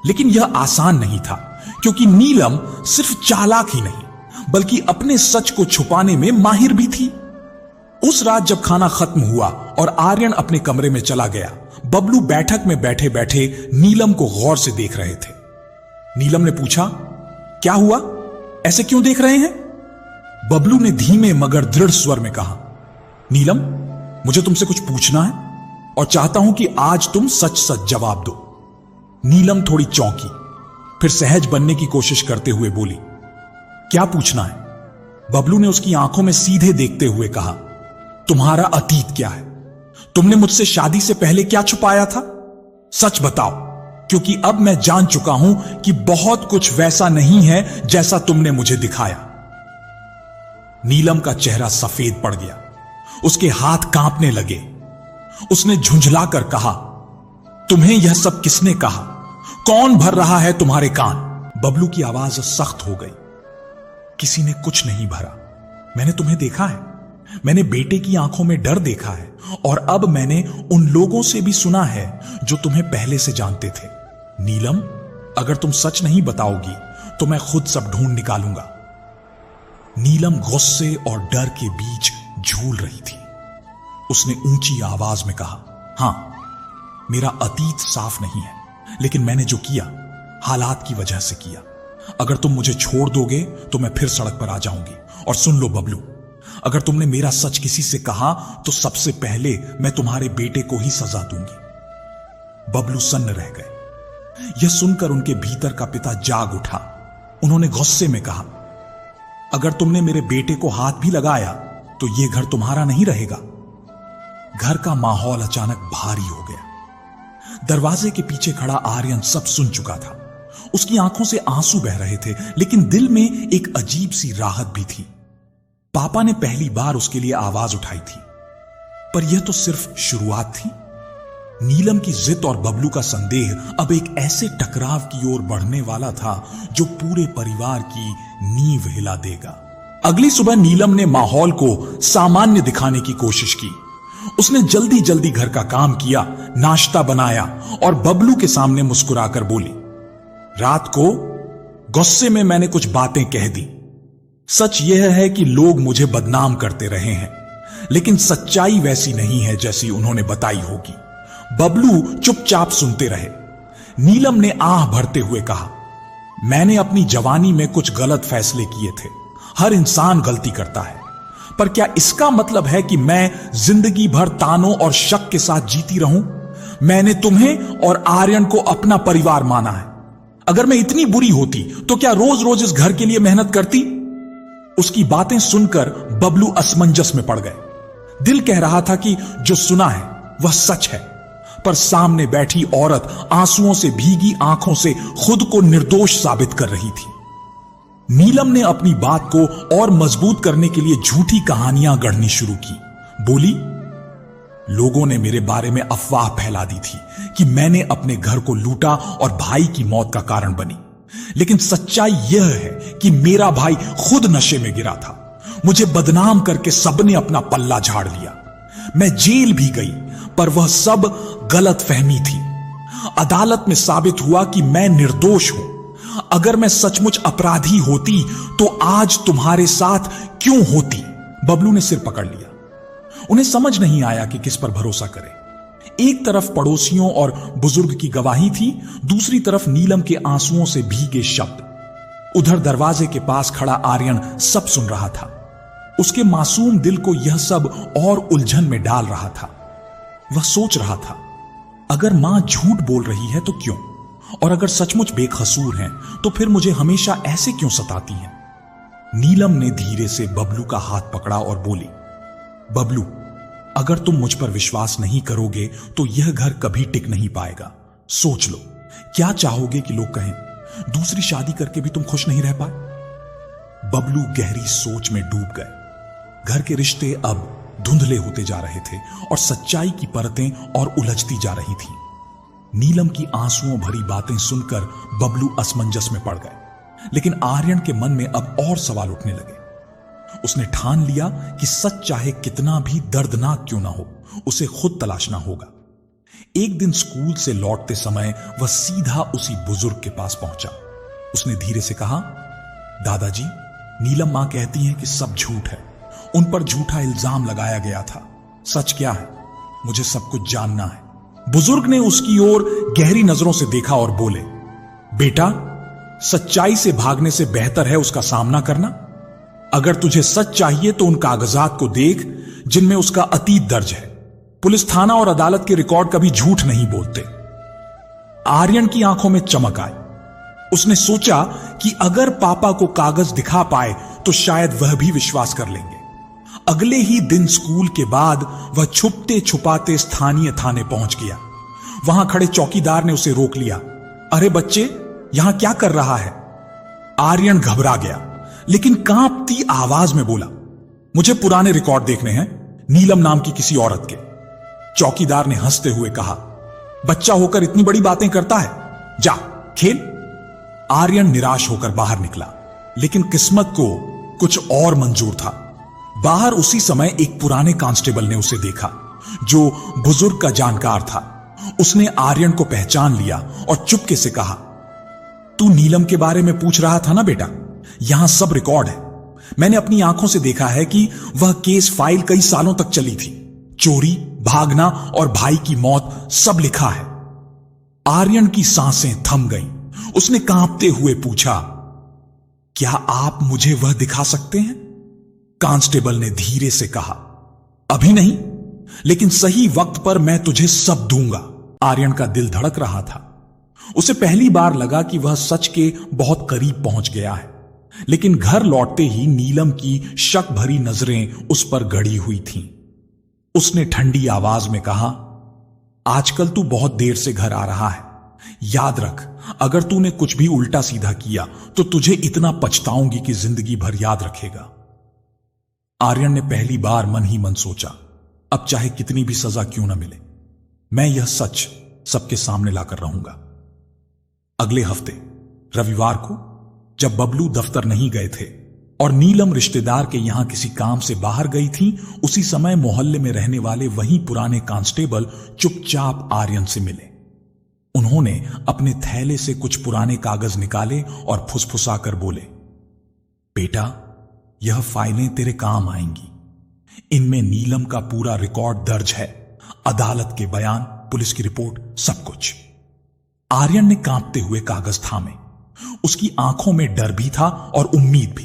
लेकिन यह आसान नहीं था, क्योंकि नीलम सिर्फ चालाक ही नहीं बल्कि अपने सच को छुपाने में माहिर भी थी। उस रात जब खाना खत्म हुआ और आर्यन अपने कमरे में चला गया, बबलू बैठक में बैठे बैठे नीलम को गौर से देख रहे थे। नीलम ने पूछा, क्या हुआ, ऐसे क्यों देख रहे हैं? बबलू ने धीमे मगर दृढ़ स्वर में कहा, नीलम, मुझे तुमसे कुछ पूछना है और चाहता हूं कि आज तुम सच सच जवाब दो। नीलम थोड़ी चौंकी, फिर सहज बनने की कोशिश करते हुए बोली, क्या पूछना है? बबलू ने उसकी आंखों में सीधे देखते हुए कहा, तुम्हारा अतीत क्या है? तुमने मुझसे शादी से पहले क्या छुपाया था? सच बताओ, क्योंकि अब मैं जान चुका हूं कि बहुत कुछ वैसा नहीं है जैसा तुमने मुझे दिखाया। नीलम का चेहरा सफेद पड़ गया, उसके हाथ कांपने लगे। उसने झुंझलाकर कहा, तुम्हें यह सब किसने कहा? कौन भर रहा है तुम्हारे कान? बबलू की आवाज सख्त हो गई, किसी ने कुछ नहीं भरा। मैंने तुम्हें देखा है, मैंने बेटे की आंखों में डर देखा है, और अब मैंने उन लोगों से भी सुना है जो तुम्हें पहले से जानते थे। नीलम, अगर तुम सच नहीं बताओगी तो मैं खुद सब ढूंढ निकालूंगा। नीलम गुस्से और डर के बीच झूल रही थी। उसने ऊंची आवाज में कहा, हां, मेरा अतीत साफ नहीं है, लेकिन मैंने जो किया हालात की वजह से किया। अगर तुम मुझे छोड़ दोगे तो मैं फिर सड़क पर आ जाऊंगी। और सुन लो बबलू, अगर तुमने मेरा सच किसी से कहा तो सबसे पहले मैं तुम्हारे बेटे को ही सजा दूंगी। बबलू सन्न रह गए। यह सुनकर उनके भीतर का पिता जाग उठा। उन्होंने गुस्से में कहा, अगर तुमने मेरे बेटे को हाथ भी लगाया तो यह घर तुम्हारा नहीं रहेगा। घर का माहौल अचानक भारी हो गया। दरवाजे के पीछे खड़ा आर्यन सब सुन चुका था। उसकी आंखों से आंसू बह रहे थे, लेकिन दिल में एक अजीब सी राहत भी थी। पापा ने पहली बार उसके लिए आवाज उठाई थी, पर यह तो सिर्फ शुरुआत थी। नीलम की जिद और बबलू का संदेह अब एक ऐसे टकराव की ओर बढ़ने वाला था जो पूरे परिवार की नींव हिला देगा। अगली सुबह नीलम ने माहौल को सामान्य दिखाने की कोशिश की। उसने जल्दी जल्दी घर का काम किया, नाश्ता बनाया और बबलू के सामने मुस्कुराकर बोली, रात को गुस्से में मैंने कुछ बातें कह दी। सच यह है कि लोग मुझे बदनाम करते रहे हैं, लेकिन सच्चाई वैसी नहीं है जैसी उन्होंने बताई होगी। बबलू चुपचाप सुनते रहे। नीलम ने आह भरते हुए कहा, मैंने अपनी जवानी में कुछ गलत फैसले किए थे। हर इंसान गलती करता है, पर क्या इसका मतलब है कि मैं जिंदगी भर तानों और शक के साथ जीती रहूं? मैंने तुम्हें और आर्यन को अपना परिवार माना है। अगर मैं इतनी बुरी होती तो क्या रोज रोज इस घर के लिए मेहनत करती? उसकी बातें सुनकर बबलू असमंजस में पड़ गए। दिल कह रहा था कि जो सुना है वह सच है, पर सामने बैठी औरत आंसुओं से भीगी आंखों से खुद को निर्दोष साबित कर रही थी। नीलम ने अपनी बात को और मजबूत करने के लिए झूठी कहानियां गढ़नी शुरू की। बोली, लोगों ने मेरे बारे में अफवाह फैला दी थी कि मैंने अपने घर को लूटा और भाई की मौत का कारण बनी, लेकिन सच्चाई यह है कि मेरा भाई खुद नशे में गिरा था। मुझे बदनाम करके सबने अपना पल्ला झाड़ लिया। मैं जेल भी गई, पर वह सब गलत फहमी थी। अदालत में साबित हुआ कि मैं निर्दोष हूं। अगर मैं सचमुच अपराधी होती तो आज तुम्हारे साथ क्यों होती? बबलू ने सिर पकड़ लिया। उन्हें समझ नहीं आया कि किस पर भरोसा करें। एक तरफ पड़ोसियों और बुजुर्ग की गवाही थी, दूसरी तरफ नीलम के आंसुओं से भीगे शब्द। उधर दरवाजे के पास खड़ा आर्यन सब सुन रहा था। उसके मासूम दिल को यह सब और उलझन में डाल रहा था। वह सोच रहा था, अगर मां झूठ बोल रही है तो क्यों? और अगर सचमुच बेकसूर हैं तो फिर मुझे हमेशा ऐसे क्यों सताती हैं? नीलम ने धीरे से बबलू का हाथ पकड़ा और बोली, बबलू, अगर तुम मुझ पर विश्वास नहीं करोगे तो यह घर कभी टिक नहीं पाएगा। सोच लो, क्या चाहोगे कि लोग कहें? दूसरी शादी करके भी तुम खुश नहीं रह पाए? बबलू गहरी सोच में डूब गए। घर के रिश्ते अब धुंधले होते जा रहे थे और सच्चाई की परतें और उलझती जा रही थीं। नीलम की आंसुओं भरी बातें सुनकर बबलू असमंजस में पड़ गए, लेकिन आर्यन के मन में अब और सवाल उठने लगे। उसने ठान लिया कि सच चाहे कितना भी दर्दनाक क्यों ना हो, उसे खुद तलाशना होगा। एक दिन स्कूल से लौटते समय वह सीधा उसी बुजुर्ग के पास पहुंचा। उसने धीरे से कहा, दादाजी, नीलम मां कहती हैं कि सब झूठ है, उन पर झूठा इल्जाम लगाया गया था। सच क्या है? मुझे सब कुछ जानना है। बुजुर्ग ने उसकी ओर गहरी नजरों से देखा और बोले, बेटा, सच्चाई से भागने से बेहतर है उसका सामना करना। अगर तुझे सच चाहिए तो उन कागजात को देख जिनमें उसका अतीत दर्ज है। पुलिस थाना और अदालत के रिकॉर्ड कभी झूठ नहीं बोलते। आर्यन की आंखों में चमक आई। उसने सोचा कि अगर पापा को कागज दिखा पाए तो शायद वह भी विश्वास कर लेंगे। अगले ही दिन स्कूल के बाद वह छुपते छुपाते स्थानीय थाने पहुंच गया। वहां खड़े चौकीदार ने उसे रोक लिया। अरे बच्चे, यहां क्या कर रहा है? आर्यन घबरा गया, लेकिन कांपती आवाज में बोला, मुझे पुराने रिकॉर्ड देखने हैं, नीलम नाम की किसी औरत के। चौकीदार ने हंसते हुए कहा, बच्चा होकर इतनी बड़ी बातें करता है, जा खेल। आर्यन निराश होकर बाहर निकला, लेकिन किस्मत को कुछ और मंजूर था। बाहर उसी समय एक पुराने कांस्टेबल ने उसे देखा, जो बुजुर्ग का जानकार था। उसने आर्यन को पहचान लिया और चुपके से कहा, तू नीलम के बारे में पूछ रहा था ना बेटा? यहां सब रिकॉर्ड है। मैंने अपनी आंखों से देखा है कि वह केस फाइल कई सालों तक चली थी। चोरी, भागना और भाई की मौत सब लिखा है। आर्यन की सांसें थम गईं। उसने कांपते हुए पूछा, क्या आप मुझे वह दिखा सकते हैं? कांस्टेबल ने धीरे से कहा, अभी नहीं, लेकिन सही वक्त पर मैं तुझे सब दूंगा। आर्यन का दिल धड़क रहा था। उसे पहली बार लगा कि वह सच के बहुत करीब पहुंच गया है, लेकिन घर लौटते ही नीलम की शक भरी नजरें उस पर गड़ी हुई थीं। उसने ठंडी आवाज में कहा, आजकल तू बहुत देर से घर आ रहा है। याद रख, अगर तूने कुछ भी उल्टा सीधा किया तो तुझे इतना पछताऊंगी कि जिंदगी भर याद रखेगा। आर्यन ने पहली बार मन ही मन सोचा, अब चाहे कितनी भी सजा क्यों न मिले, मैं यह सच सबके सामने लाकर रहूंगा। अगले हफ्ते रविवार को जब बबलू दफ्तर नहीं गए थे और नीलम रिश्तेदार के यहां किसी काम से बाहर गई थी, उसी समय मोहल्ले में रहने वाले वही पुराने कांस्टेबल चुपचाप आर्यन से मिले। उन्होंने अपने थैले से कुछ पुराने कागज निकाले और फुसफुसाकर बोले, बेटा, यह फाइलें तेरे काम आएंगी। इनमें नीलम का पूरा रिकॉर्ड दर्ज है, अदालत के बयान, पुलिस की रिपोर्ट, सब कुछ। आर्यन ने कांपते हुए कागज थामे। उसकी आंखों में डर भी था और उम्मीद भी।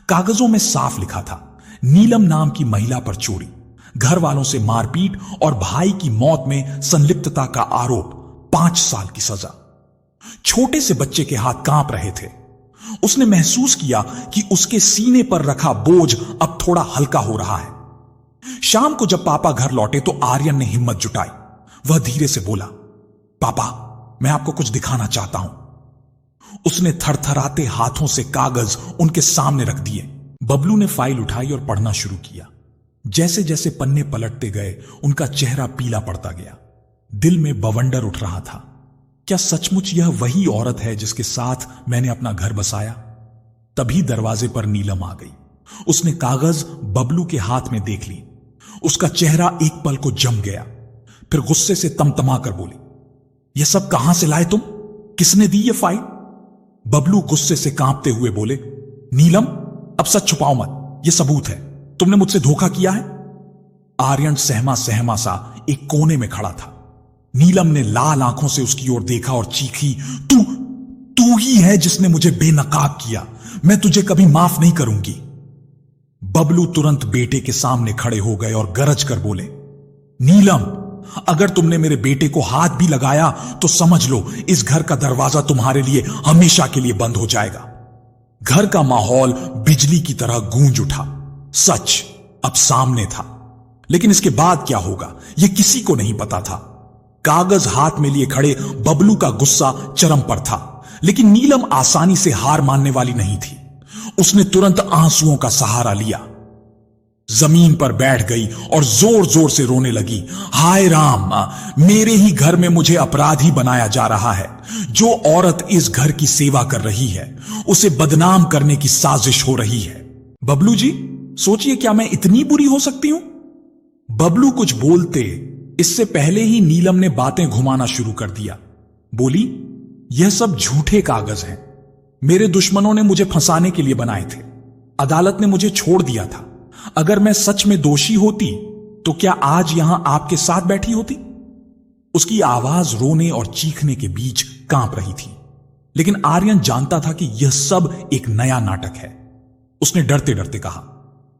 कागजों में साफ लिखा था, नीलम नाम की महिला पर चोरी, घर वालों से मारपीट और भाई की मौत में संलिप्तता का आरोप, 5 साल की सजा। छोटे से बच्चे के हाथ कांप रहे थे। उसने महसूस किया कि उसके सीने पर रखा बोझ अब थोड़ा हल्का हो रहा है। शाम को जब पापा घर लौटे तो आर्यन ने हिम्मत जुटाई। वह धीरे से बोला, पापा, मैं आपको कुछ दिखाना चाहता हूं। उसने थरथराते हाथों से कागज उनके सामने रख दिए। बबलू ने फाइल उठाई और पढ़ना शुरू किया। जैसे जैसे पन्ने पलटते गए, उनका चेहरा पीला पड़ता गया। दिल में बवंडर उठ रहा था, क्या सचमुच यह वही औरत है जिसके साथ मैंने अपना घर बसाया? तभी दरवाजे पर नीलम आ गई। उसने कागज बबलू के हाथ में देख ली। उसका चेहरा एक पल को जम गया, फिर गुस्से से तमतमा कर बोली, यह सब कहां से लाए तुम? किसने दी यह फाइल? बबलू गुस्से से कांपते हुए बोले, नीलम, अब सच छुपाओ मत, यह सबूत है, तुमने मुझसे धोखा किया है। आर्यन सहमा सहमा सा एक कोने में खड़ा था। नीलम ने लाल आंखों से उसकी ओर देखा और चीखी, तू ही है जिसने मुझे बेनकाब किया, मैं तुझे कभी माफ नहीं करूंगी। बबलू तुरंत बेटे के सामने खड़े हो गए और गरज कर बोले, नीलम, अगर तुमने मेरे बेटे को हाथ भी लगाया तो समझ लो इस घर का दरवाजा तुम्हारे लिए हमेशा के लिए बंद हो जाएगा। घर का माहौल बिजली की तरह गूंज उठा। सच अब सामने था। लेकिन इसके बाद क्या होगा यह किसी को नहीं पता था। कागज हाथ में लिए खड़े बबलू का गुस्सा चरम पर था, लेकिन नीलम आसानी से हार मानने वाली नहीं थी। उसने तुरंत आंसुओं का सहारा लिया, जमीन पर बैठ गई और जोर जोर से रोने लगी। हाय राम, मेरे ही घर में मुझे अपराधी बनाया जा रहा है। जो औरत इस घर की सेवा कर रही है उसे बदनाम करने की साजिश हो रही है। बबलू जी, सोचिए, क्या मैं इतनी बुरी हो सकती हूं? बबलू कुछ बोलते इससे पहले ही नीलम ने बातें घुमाना शुरू कर दिया। बोली, यह सब झूठे कागज हैं। मेरे दुश्मनों ने मुझे फंसाने के लिए बनाए थे। अदालत ने मुझे छोड़ दिया था। अगर मैं सच में दोषी होती तो क्या आज यहां आपके साथ बैठी होती? उसकी आवाज रोने और चीखने के बीच कांप रही थी, लेकिन आर्यन जानता था कि यह सब एक नया नाटक है। उसने डरते डरते कहा,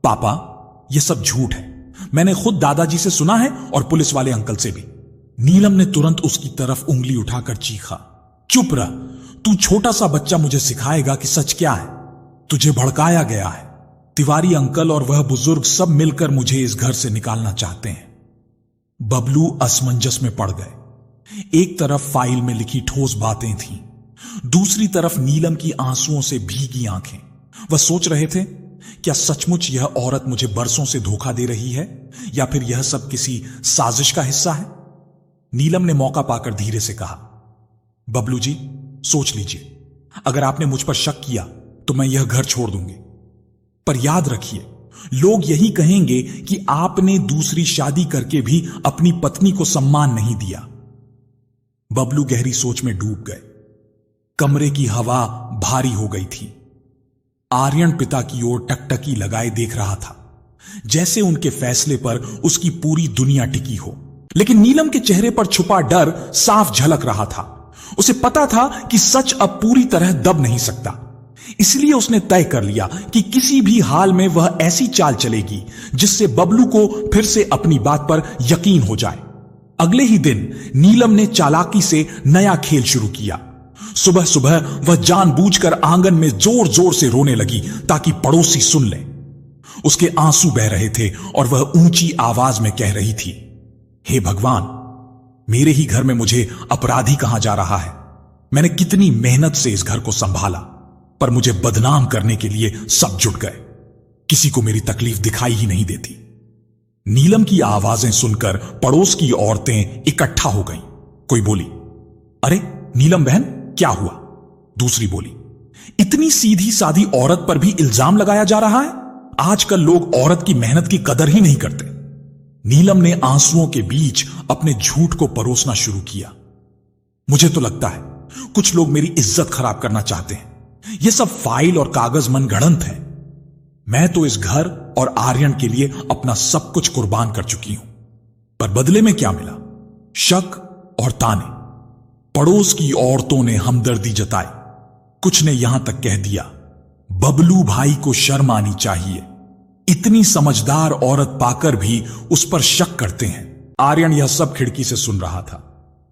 पापा, यह सब झूठ है। मैंने खुद दादाजी से सुना है और पुलिस वाले अंकल से भी। नीलम ने तुरंत उसकी तरफ उंगली उठाकर चीखा, चुप रह, तू छोटा सा बच्चा मुझे सिखाएगा कि सच क्या है? तुझे भड़काया गया है। तिवारी अंकल और वह बुजुर्ग सब मिलकर मुझे इस घर से निकालना चाहते हैं। बबलू असमंजस में पड़ गए। एक तरफ फाइल में लिखी ठोस बातें थीं, दूसरी तरफ नीलम की आंसुओं से भीगी आंखें। वह सोच रहे थे, क्या सचमुच यह औरत मुझे बरसों से धोखा दे रही है या फिर यह सब किसी साजिश का हिस्सा है? नीलम ने मौका पाकर धीरे से कहा, बबलू जी, सोच लीजिए। अगर आपने मुझ पर शक किया तो मैं यह घर छोड़ दूंगी, पर याद रखिए, लोग यही कहेंगे कि आपने दूसरी शादी करके भी अपनी पत्नी को सम्मान नहीं दिया। बबलू गहरी सोच में डूब गए। कमरे की हवा भारी हो गई थी। आर्यन पिता की ओर टकटकी लगाए देख रहा था, जैसे उनके फैसले पर उसकी पूरी दुनिया टिकी हो। लेकिन नीलम के चेहरे पर छुपा डर साफ झलक रहा था। उसे पता था कि सच अब पूरी तरह दब नहीं सकता। इसलिए उसने तय कर लिया कि किसी भी हाल में वह ऐसी चाल चलेगी जिससे बबलू को फिर से अपनी बात पर यकीन हो जाए। अगले ही दिन नीलम ने चालाकी से नया खेल शुरू किया। सुबह सुबह वह जानबूझकर आंगन में जोर जोर से रोने लगी ताकि पड़ोसी सुन ले। उसके आंसू बह रहे थे और वह ऊंची आवाज में कह रही थी, हे भगवान, मेरे ही घर में मुझे अपराधी कहा जा रहा है। मैंने कितनी मेहनत से इस घर को संभाला, पर मुझे बदनाम करने के लिए सब जुट गए। किसी को मेरी तकलीफ दिखाई ही नहीं देती। नीलम की आवाजें सुनकर पड़ोस की औरतें इकट्ठा हो गईं। कोई बोली, अरे नीलम बहन, क्या हुआ? दूसरी बोली, इतनी सीधी सादी औरत पर भी इल्जाम लगाया जा रहा है। आजकल लोग औरत की मेहनत की कदर ही नहीं करते। नीलम ने आंसुओं के बीच अपने झूठ को परोसना शुरू किया। मुझे तो लगता है कुछ लोग मेरी इज्जत खराब करना चाहते हैं। यह सब फाइल और कागज मनगढ़ंत है। मैं तो इस घर और आर्यन के लिए अपना सब कुछ कुर्बान कर चुकी हूं, पर बदले में क्या मिला? शक और ताने। पड़ोस की औरतों ने हमदर्दी जताई। कुछ ने यहां तक कह दिया, बबलू भाई को शर्म आनी चाहिए, इतनी समझदार औरत पाकर भी उस पर शक करते हैं। आर्यन यह सब खिड़की से सुन रहा था।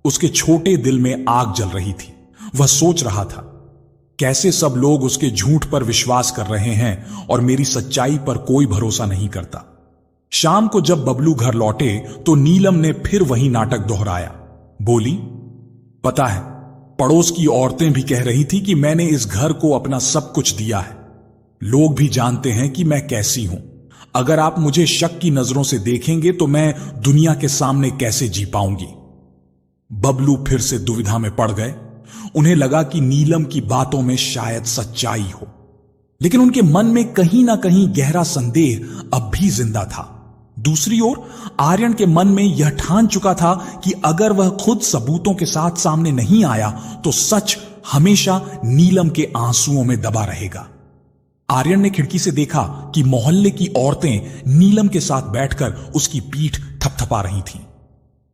उसके छोटे दिल में आग जल रही थी। वह सोच रहा था, कैसे सब लोग उसके झूठ पर विश्वास कर रहे हैं और मेरी सच्चाई पर कोई भरोसा नहीं करता। शाम को जब बबलू घर लौटे तो नीलम ने फिर वही नाटक दोहराया। बोली, पता है, पड़ोस की औरतें भी कह रही थी कि मैंने इस घर को अपना सब कुछ दिया है। लोग भी जानते हैं कि मैं कैसी हूं। अगर आप मुझे शक की नजरों से देखेंगे तो मैं दुनिया के सामने कैसे जी पाऊंगी? बबलू फिर से दुविधा में पड़ गए। उन्हें लगा कि नीलम की बातों में शायद सच्चाई हो, लेकिन उनके मन में कहीं ना कहीं गहरा संदेह अब भी जिंदा था। दूसरी ओर आर्यन के मन में यह ठान चुका था कि अगर वह खुद सबूतों के साथ सामने नहीं आया तो सच हमेशा नीलम के आंसुओं में दबा रहेगा। आर्यन ने खिड़की से देखा कि मोहल्ले की औरतें नीलम के साथ बैठकर उसकी पीठ थपथपा रही थीं।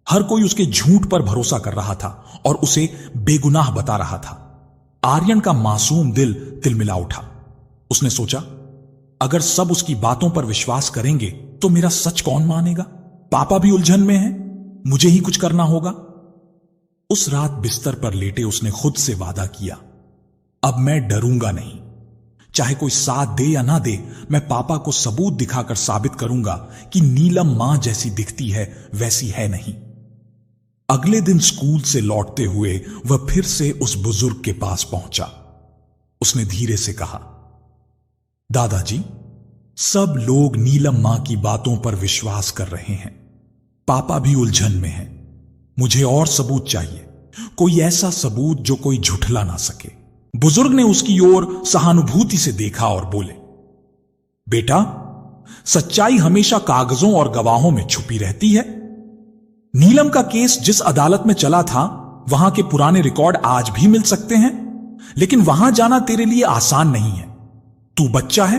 हर कोई उसके झूठ पर भरोसा कर रहा था और उसे बेगुनाह बता रहा था। आर्यन का मासूम दिल तिलमिला उठा। उसने सोचा, अगर सब उसकी बातों पर विश्वास करेंगे तो मेरा सच कौन मानेगा? पापा भी उलझन में हैं, मुझे ही कुछ करना होगा। उस रात बिस्तर पर लेटे उसने खुद से वादा किया, अब मैं डरूंगा नहीं, चाहे कोई साथ दे या ना दे, मैं पापा को सबूत दिखाकर साबित करूंगा कि नीलम मां जैसी दिखती है वैसी है नहीं। अगले दिन स्कूल से लौटते हुए वह फिर से उस बुजुर्ग के पास पहुंचा। उसने धीरे से कहा, दादाजी, सब लोग नीलम मां की बातों पर विश्वास कर रहे हैं। पापा भी उलझन में हैं। मुझे और सबूत चाहिए, कोई ऐसा सबूत जो कोई झुठला ना सके। बुजुर्ग ने उसकी ओर सहानुभूति से देखा और बोले, बेटा, सच्चाई हमेशा कागजों और गवाहों में छुपी रहती है। नीलम का केस जिस अदालत में चला था, वहां के पुराने रिकॉर्ड आज भी मिल सकते हैं, लेकिन वहां जाना तेरे लिए आसान नहीं है। तू बच्चा है,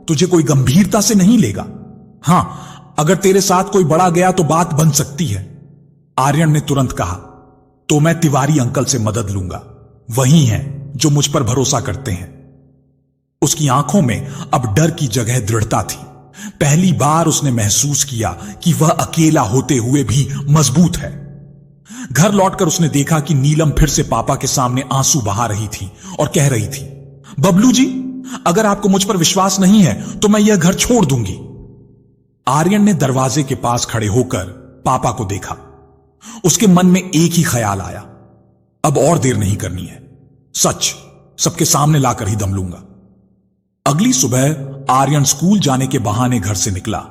तुझे कोई गंभीरता से नहीं लेगा। हां, अगर तेरे साथ कोई बड़ा गया तो बात बन सकती है। आर्यन ने तुरंत कहा, तो मैं तिवारी अंकल से मदद लूंगा। वही हैं जो मुझ पर भरोसा करते हैं। उसकी आंखों में अब डर की जगह दृढ़ता थी। पहली बार उसने महसूस किया कि वह अकेला होते हुए भी मजबूत है। घर लौटकर उसने देखा कि नीलम फिर से पापा के सामने आंसू बहा रही थी और कह रही थी, बबलू जी, अगर आपको मुझ पर विश्वास नहीं है तो मैं यह घर छोड़ दूंगी। आर्यन ने दरवाजे के पास खड़े होकर पापा को देखा। उसके मन में एक ही ख्याल आया, अब और देर नहीं करनी है। सच सबके सामने लाकर ही दम लूंगा। अगली सुबह आर्यन स्कूल जाने के बहाने घर से निकला,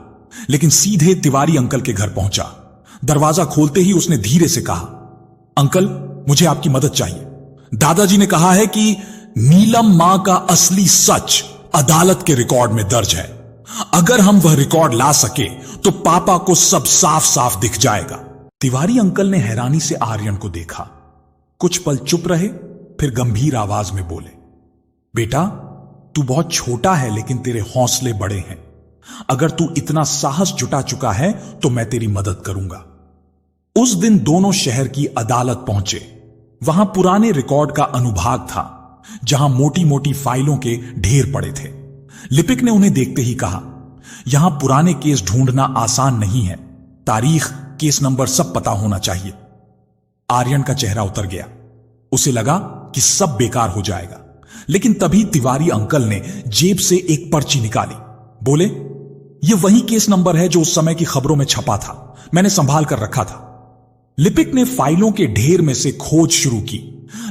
लेकिन सीधे तिवारी अंकल के घर पहुंचा। दरवाजा खोलते ही उसने धीरे से कहा, अंकल, मुझे आपकी मदद चाहिए। दादाजी ने कहा है कि नीलम मां का असली सच अदालत के रिकॉर्ड में दर्ज है। अगर हम वह रिकॉर्ड ला सके तो पापा को सब साफ साफ दिख जाएगा। तिवारी अंकल ने हैरानी से आर्यन को देखा, कुछ पल चुप रहे, फिर गंभीर आवाज में बोले, बेटा, तू बहुत छोटा है लेकिन तेरे हौसले बड़े हैं। अगर तू इतना साहस जुटा चुका है तो मैं तेरी मदद करूंगा। उस दिन दोनों शहर की अदालत पहुंचे। वहां पुराने रिकॉर्ड का अनुभाग था, जहां मोटी मोटी फाइलों के ढेर पड़े थे। लिपिक ने उन्हें देखते ही कहा, यहां पुराने केस ढूंढना आसान नहीं है। तारीख, केस नंबर सब पता होना चाहिए। आर्यन का चेहरा उतर गया। उसे लगा कि सब बेकार हो जाएगा, लेकिन तभी तिवारी अंकल ने जेब से एक पर्ची निकाली। बोले, यह वही केस नंबर है जो उस समय की खबरों में छपा था, मैंने संभाल कर रखा था। लिपिक ने फाइलों के ढेर में से खोज शुरू की।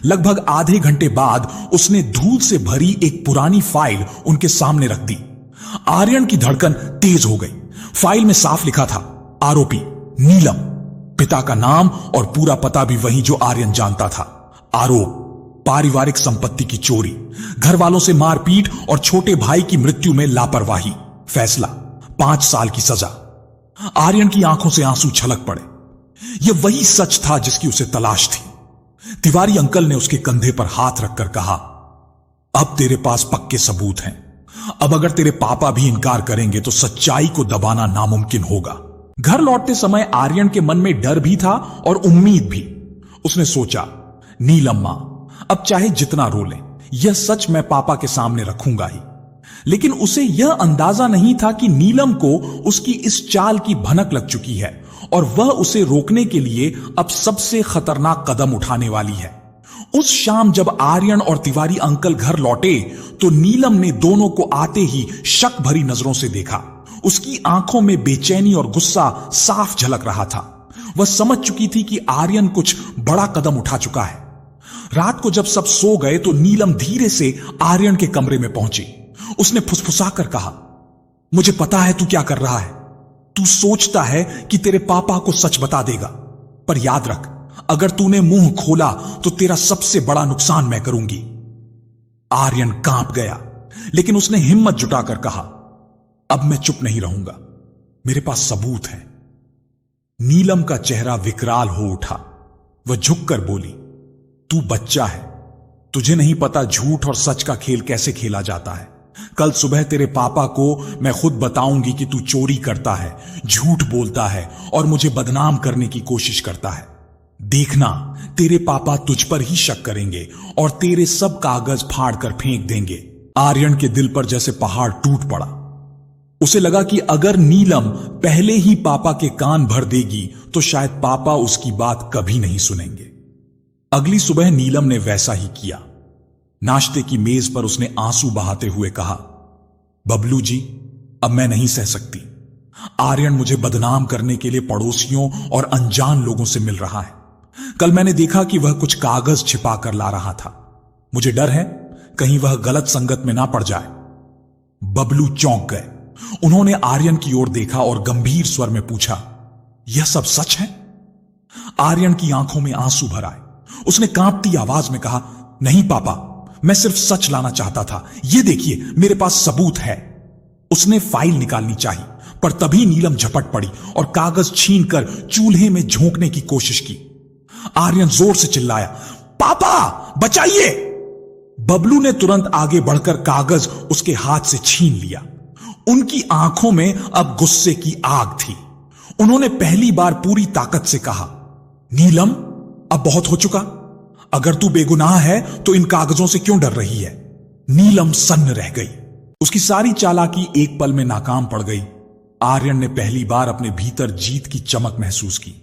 लगभग आधे घंटे बाद उसने धूल से भरी एक पुरानी फाइल उनके सामने रख दी। आर्यन की धड़कन तेज हो गई। फाइल में साफ लिखा था, आरोपी नीलम, पिता का नाम और पूरा पता भी वही जो आर्यन जानता था। आरोप, पारिवारिक संपत्ति की चोरी, घर वालों से मारपीट और छोटे भाई की मृत्यु में लापरवाही। फैसला, 5 साल की सजा। आर्यन की आंखों से आंसू छलक पड़े। यह वही सच था जिसकी उसे तलाश थी। तिवारी अंकल ने उसके कंधे पर हाथ रखकर कहा, अब तेरे पास पक्के सबूत हैं। अब अगर तेरे पापा भी इनकार करेंगे तो सच्चाई को दबाना नामुमकिन होगा। घर लौटते समय आर्यन के मन में डर भी था और उम्मीद भी। उसने सोचा, नीलम मां अब चाहे जितना रो लें, यह सच मैं पापा के सामने रखूंगा ही। लेकिन उसे यह अंदाजा नहीं था कि नीलम को उसकी इस चाल की भनक लग चुकी है और वह उसे रोकने के लिए अब सबसे खतरनाक कदम उठाने वाली है। उस शाम जब आर्यन और तिवारी अंकल घर लौटे तो नीलम ने दोनों को आते ही शक भरी नजरों से देखा। उसकी आंखों में बेचैनी और गुस्सा साफ झलक रहा था। वह समझ चुकी थी कि आर्यन कुछ बड़ा कदम उठा चुका है। रात को जब सब सो गए तो नीलम धीरे से आर्यन के कमरे में पहुंची। उसने फुसफुसाकर कहा, मुझे पता है तू क्या कर रहा है। तू सोचता है कि तेरे पापा को सच बता देगा, पर याद रख, अगर तूने मुंह खोला तो तेरा सबसे बड़ा नुकसान मैं करूंगी। आर्यन कांप गया, लेकिन उसने हिम्मत जुटाकर कहा, अब मैं चुप नहीं रहूंगा, मेरे पास सबूत है। नीलम का चेहरा विकराल हो उठा। वह झुककर बोली, तू बच्चा है, तुझे नहीं पता झूठ और सच का खेल कैसे खेला जाता है। कल सुबह तेरे पापा को मैं खुद बताऊंगी कि तू चोरी करता है, झूठ बोलता है और मुझे बदनाम करने की कोशिश करता है। देखना, तेरे पापा तुझ पर ही शक करेंगे और तेरे सब कागज फाड़ कर फेंक देंगे। आर्यन के दिल पर जैसे पहाड़ टूट पड़ा। उसे लगा कि अगर नीलम पहले ही पापा के कान भर देगी तो शायद पापा उसकी बात कभी नहीं सुनेंगे। अगली सुबह नीलम ने वैसा ही किया। नाश्ते की मेज पर उसने आंसू बहाते हुए कहा, बबलू जी, अब मैं नहीं सह सकती। आर्यन मुझे बदनाम करने के लिए पड़ोसियों और अनजान लोगों से मिल रहा है। कल मैंने देखा कि वह कुछ कागज छिपा कर ला रहा था। मुझे डर है कहीं वह गलत संगत में ना पड़ जाए। बबलू चौंक गए। उन्होंने आर्यन की ओर देखा और गंभीर स्वर में पूछा, यह सब सच है? आर्यन की आंखों में आंसू भर आए। उसने कांपती आवाज में कहा, नहीं पापा, मैं सिर्फ सच लाना चाहता था। यह देखिए, मेरे पास सबूत है। उसने फाइल निकालनी चाहिए, पर तभी नीलम झपट पड़ी और कागज छीनकर चूल्हे में झोंकने की कोशिश की। आर्यन जोर से चिल्लाया, पापा बचाइए! बबलू ने तुरंत आगे बढ़कर कागज उसके हाथ से छीन लिया। उनकी आंखों में अब गुस्से की आग थी। उन्होंने पहली बार पूरी ताकत से कहा, नीलम, अब बहुत हो चुका। अगर तू बेगुनाह है तो इन कागजों से क्यों डर रही है? नीलम सन्न रह गई। उसकी सारी चालाकी एक पल में नाकाम पड़ गई। आर्यन ने पहली बार अपने भीतर जीत की चमक महसूस की,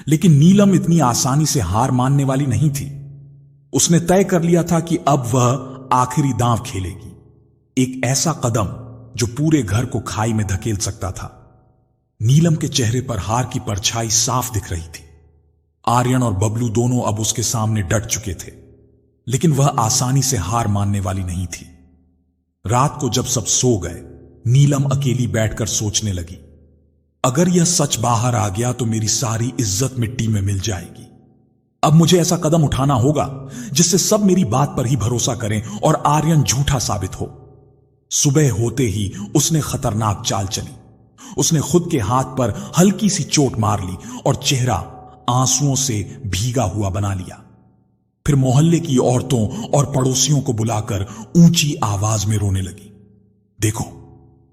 लेकिन नीलम इतनी आसानी से हार मानने वाली नहीं थी। उसने तय कर लिया था कि अब वह आखिरी दांव खेलेगी, एक ऐसा कदम जो पूरे घर को खाई में धकेल सकता था। नीलम के चेहरे पर हार की परछाई साफ दिख रही थी। आर्यन और बबलू दोनों अब उसके सामने डट चुके थे, लेकिन वह आसानी से हार मानने वाली नहीं थी। रात को जब सब सो गए, नीलम अकेली बैठकर सोचने लगी, अगर यह सच बाहर आ गया तो मेरी सारी इज्जत मिट्टी में मिल जाएगी। अब मुझे ऐसा कदम उठाना होगा जिससे सब मेरी बात पर ही भरोसा करें और आर्यन झूठा साबित हो। सुबह होते ही उसने खतरनाक चाल चली। उसने खुद के हाथ पर हल्की सी चोट मार ली और चेहरा आंसुओं से भीगा हुआ बना लिया। फिर मोहल्ले की औरतों और पड़ोसियों को बुलाकर ऊंची आवाज में रोने लगी, देखो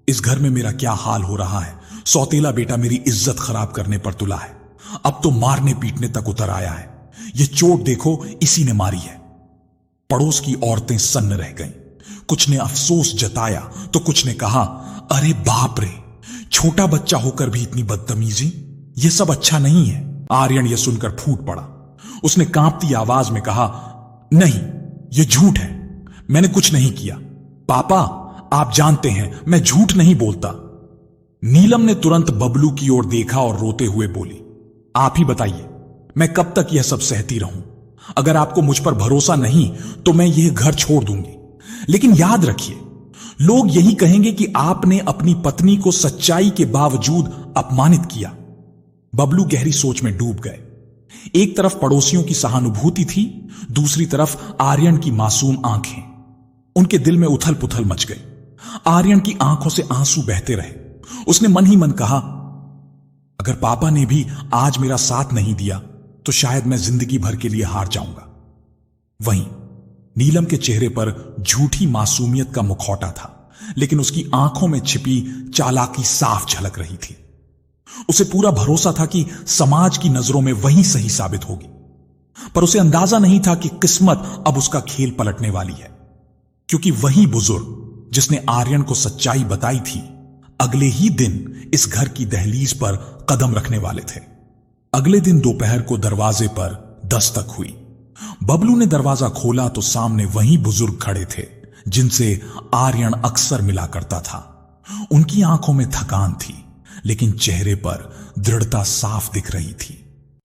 इस घर में मेरा क्या हाल हो रहा है। सौतेला बेटा मेरी इज्जत खराब करने पर तुला है, अब तो मारने पीटने तक उतर आया है। यह चोट देखो, इसी ने मारी है। पड़ोस की औरतें सन्न रह गईं। कुछ ने अफसोस जताया तो कुछ ने कहा, अरे बाप रे, छोटा बच्चा होकर भी इतनी बदतमीजी, यह सब अच्छा नहीं है। आर्यन यह सुनकर फूट पड़ा। उसने कांपती आवाज में कहा, नहीं, यह झूठ है, मैंने कुछ नहीं किया। पापा, आप जानते हैं मैं झूठ नहीं बोलता। नीलम ने तुरंत बबलू की ओर देखा और रोते हुए बोली, आप ही बताइए, मैं कब तक यह सब सहती रहूं? अगर आपको मुझ पर भरोसा नहीं तो मैं यह घर छोड़ दूंगी। लेकिन याद रखिए, लोग यही कहेंगे कि आपने अपनी पत्नी को सच्चाई के बावजूद अपमानित किया। बबलू गहरी सोच में डूब गए। एक तरफ पड़ोसियों की सहानुभूति थी, दूसरी तरफ आर्यन की मासूम आंखें। उनके दिल में उथल पुथल मच गई। आर्यन की आंखों से आंसू बहते रहे। उसने मन ही मन कहा, अगर पापा ने भी आज मेरा साथ नहीं दिया तो शायद मैं जिंदगी भर के लिए हार जाऊंगा। वहीं नीलम के चेहरे पर झूठी मासूमियत का मुखौटा था, लेकिन उसकी आंखों में छिपी चालाकी साफ झलक रही थी। उसे पूरा भरोसा था कि समाज की नजरों में वही सही साबित होगी, पर उसे अंदाजा नहीं था कि किस्मत अब उसका खेल पलटने वाली है, क्योंकि वही बुजुर्ग जिसने आर्यन को सच्चाई बताई थी, अगले ही दिन इस घर की दहलीज पर कदम रखने वाले थे। अगले दिन दोपहर को दरवाजे पर दस्तक हुई। बबलू ने दरवाजा खोला तो सामने वही बुजुर्ग खड़े थे जिनसे आर्यन अक्सर मिला करता था। उनकी आंखों में थकान थी, लेकिन चेहरे पर दृढ़ता साफ दिख रही थी।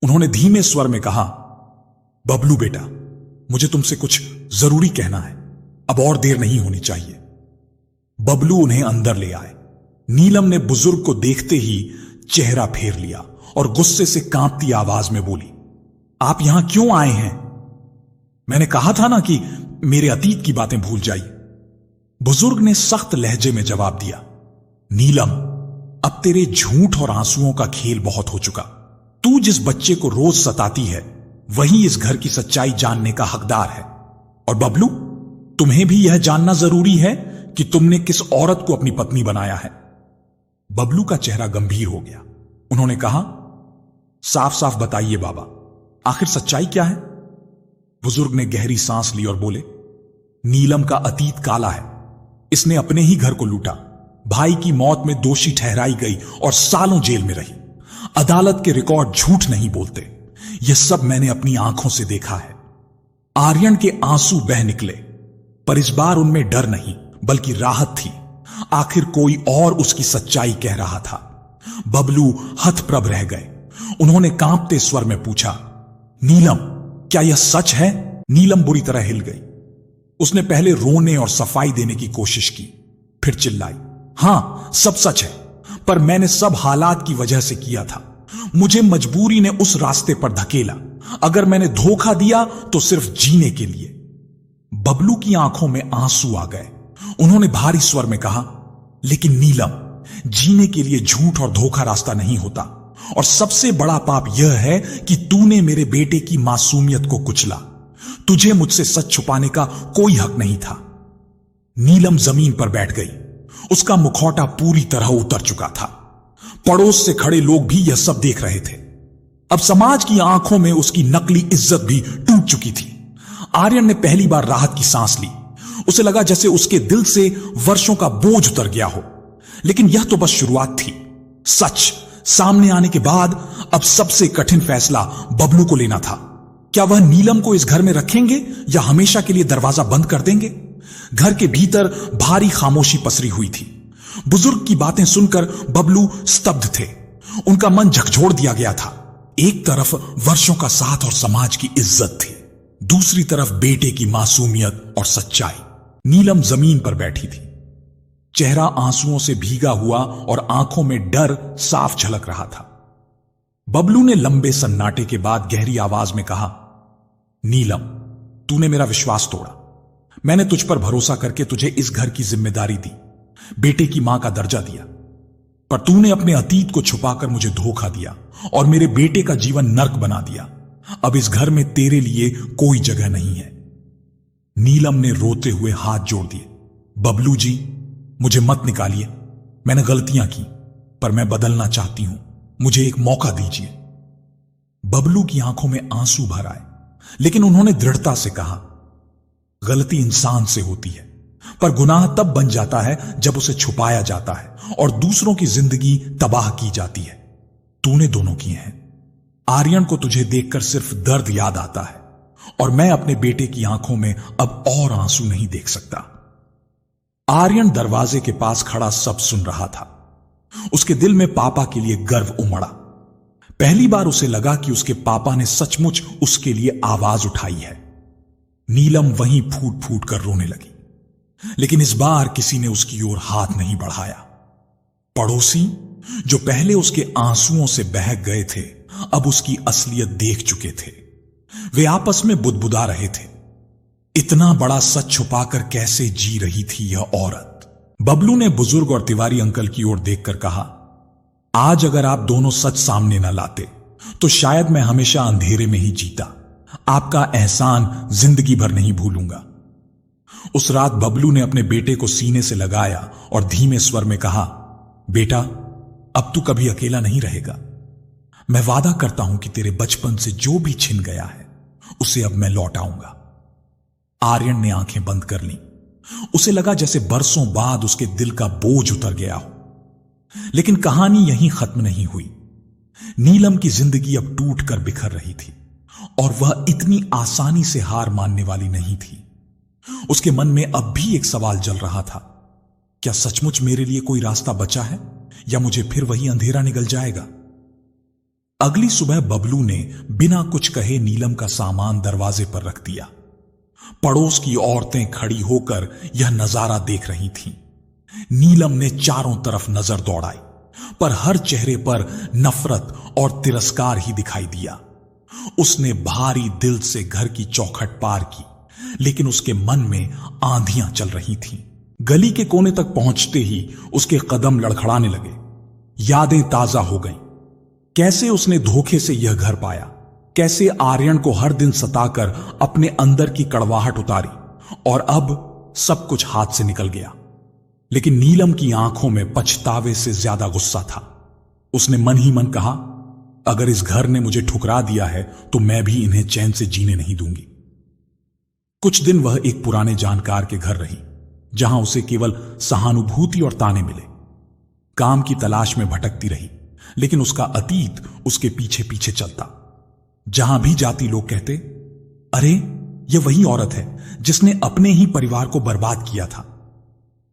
उन्होंने धीमे स्वर में कहा, बबलू बेटा, मुझे तुमसे कुछ जरूरी कहना है, अब और देर नहीं होनी चाहिए। बबलू उन्हें अंदर ले आए। नीलम ने बुजुर्ग को देखते ही चेहरा फेर लिया और गुस्से से कांपती आवाज में बोली, आप यहां क्यों आए हैं? मैंने कहा था ना कि मेरे अतीत की बातें भूल जाइए। बुजुर्ग ने सख्त लहजे में जवाब दिया, नीलम, अब तेरे झूठ और आंसुओं का खेल बहुत हो चुका। तू जिस बच्चे को रोज सताती है वही इस घर की सच्चाई जानने का हकदार है। और बबलू, तुम्हें भी यह जानना जरूरी है कि तुमने किस औरत को अपनी पत्नी बनाया है। बबलू का चेहरा गंभीर हो गया। उन्होंने कहा, साफ साफ बताइए बाबा, आखिर सच्चाई क्या है? बुजुर्ग ने गहरी सांस ली और बोले, नीलम का अतीत काला है। इसने अपने ही घर को लूटा, भाई की मौत में दोषी ठहराई गई और सालों जेल में रही। अदालत के रिकॉर्ड झूठ नहीं बोलते। यह सब मैंने अपनी आंखों से देखा है। आर्यन के आंसू बह निकले। पर इस बार उनमें डर नहीं बल्कि राहत थी। आखिर कोई और उसकी सच्चाई कह रहा था। बबलू हतप्रभ रह गए। उन्होंने कांपते स्वर में पूछा, नीलम, क्या यह सच है? नीलम बुरी तरह हिल गई। उसने पहले रोने और सफाई देने की कोशिश की, फिर चिल्लाई, हां, सब सच है, पर मैंने सब हालात की वजह से किया था। मुझे मजबूरी ने उस रास्ते पर धकेला। अगर मैंने धोखा दिया तो सिर्फ जीने के लिए। बबलू की आंखों में आंसू आ गए। उन्होंने भारी स्वर में कहा, लेकिन नीलम, जीने के लिए झूठ और धोखा रास्ता नहीं होता, और सबसे बड़ा पाप यह है कि तूने मेरे बेटे की मासूमियत को कुचला। तुझे मुझसे सच छुपाने का कोई हक नहीं था। नीलम जमीन पर बैठ गई। उसका मुखौटा पूरी तरह उतर चुका था। पड़ोस से खड़े लोग भी यह सब देख रहे थे। अब समाज की आंखों में उसकी नकली इज्जत भी टूट चुकी थी। आर्यन ने पहली बार राहत की सांस ली। उसे लगा जैसे उसके दिल से वर्षों का बोझ उतर गया हो। लेकिन यह तो बस शुरुआत थी। सच सामने आने के बाद अब सबसे कठिन फैसला बबलू को लेना था। क्या वह नीलम को इस घर में रखेंगे या हमेशा के लिए दरवाजा बंद कर देंगे? घर के भीतर भारी खामोशी पसरी हुई थी। बुजुर्ग की बातें सुनकर बबलू स्तब्ध थे। उनका मन झकझोर दिया गया था। एक तरफ वर्षों का साथ और समाज की इज्जत थी, दूसरी तरफ बेटे की मासूमियत और सच्चाई। नीलम जमीन पर बैठी थी। चेहरा आंसुओं से भीगा हुआ और आंखों में डर साफ झलक रहा था। बबलू ने लंबे सन्नाटे के बाद गहरी आवाज में कहा, नीलम, तूने मेरा विश्वास तोड़ा। मैंने तुझ पर भरोसा करके तुझे इस घर की जिम्मेदारी दी, बेटे की मां का दर्जा दिया, पर तूने अपने अतीत को छुपाकर मुझे धोखा दिया और मेरे बेटे का जीवन नर्क बना दिया। अब इस घर में तेरे लिए कोई जगह नहीं है। नीलम ने रोते हुए हाथ जोड़ दिए। बबलू जी, मुझे मत निकालिए। मैंने गलतियां की, पर मैं बदलना चाहती हूं। मुझे एक मौका दीजिए। बबलू की आंखों में आंसू भर आए, लेकिन उन्होंने दृढ़ता से कहा, गलती इंसान से होती है, पर गुनाह तब बन जाता है जब उसे छुपाया जाता है और दूसरों की जिंदगी तबाह की जाती है। तूने दोनों किए हैं। आर्यन को तुझे देखकर सिर्फ दर्द याद आता है, और मैं अपने बेटे की आंखों में अब और आंसू नहीं देख सकता। आर्यन दरवाजे के पास खड़ा सब सुन रहा था। उसके दिल में पापा के लिए गर्व उमड़ा। पहली बार उसे लगा कि उसके पापा ने सचमुच उसके लिए आवाज उठाई है। नीलम वहीं फूट फूट कर रोने लगी, लेकिन इस बार किसी ने उसकी ओर हाथ नहीं बढ़ाया। पड़ोसी, जो पहले उसके आंसुओं से बहक गए थे, अब उसकी असलियत देख चुके थे। वे आपस में बुदबुदा रहे थे, इतना बड़ा सच छुपाकर कैसे जी रही थी यह औरत। बबलू ने बुजुर्ग और तिवारी अंकल की ओर देखकर कहा, आज अगर आप दोनों सच सामने न लाते तो शायद मैं हमेशा अंधेरे में ही जीता। आपका एहसान जिंदगी भर नहीं भूलूंगा। उस रात बबलू ने अपने बेटे को सीने से लगाया और धीमे स्वर में कहा, बेटा, अब तू कभी अकेला नहीं रहेगा। मैं वादा करता हूं कि तेरे बचपन से जो भी छिन गया है उसे अब मैं लौट आऊंगा। आर्यन ने आंखें बंद कर लीं। उसे लगा जैसे बरसों बाद उसके दिल का बोझ उतर गया हो। लेकिन कहानी यहीं खत्म नहीं हुई। नीलम की जिंदगी अब टूट कर बिखर रही थी, और वह इतनी आसानी से हार मानने वाली नहीं थी। उसके मन में अब भी एक सवाल जल रहा था, क्या सचमुच मेरे लिए कोई रास्ता बचा है, या मुझे फिर वही अंधेरा निगल जाएगा? अगली सुबह बबलू ने बिना कुछ कहे नीलम का सामान दरवाजे पर रख दिया। पड़ोस की औरतें खड़ी होकर यह नजारा देख रही थीं। नीलम ने चारों तरफ नजर दौड़ाई, पर हर चेहरे पर नफरत और तिरस्कार ही दिखाई दिया। उसने भारी दिल से घर की चौखट पार की, लेकिन उसके मन में आंधियां चल रही थीं। गली के कोने तक पहुंचते ही उसके कदम लड़खड़ाने लगे। यादें ताजा हो गईं। कैसे उसने धोखे से यह घर पाया, कैसे आर्यन को हर दिन सताकर अपने अंदर की कड़वाहट उतारी, और अब सब कुछ हाथ से निकल गया। लेकिन नीलम की आंखों में पछतावे से ज्यादा गुस्सा था। उसने मन ही मन कहा, अगर इस घर ने मुझे ठुकरा दिया है तो मैं भी इन्हें चैन से जीने नहीं दूंगी। कुछ दिन वह एक पुराने जानकार के घर रही, जहां उसे केवल सहानुभूति और ताने मिले। काम की तलाश में भटकती रही, लेकिन उसका अतीत उसके पीछे पीछे चलता। जहां भी जाती लोग कहते, अरे यह वही औरत है जिसने अपने ही परिवार को बर्बाद किया था।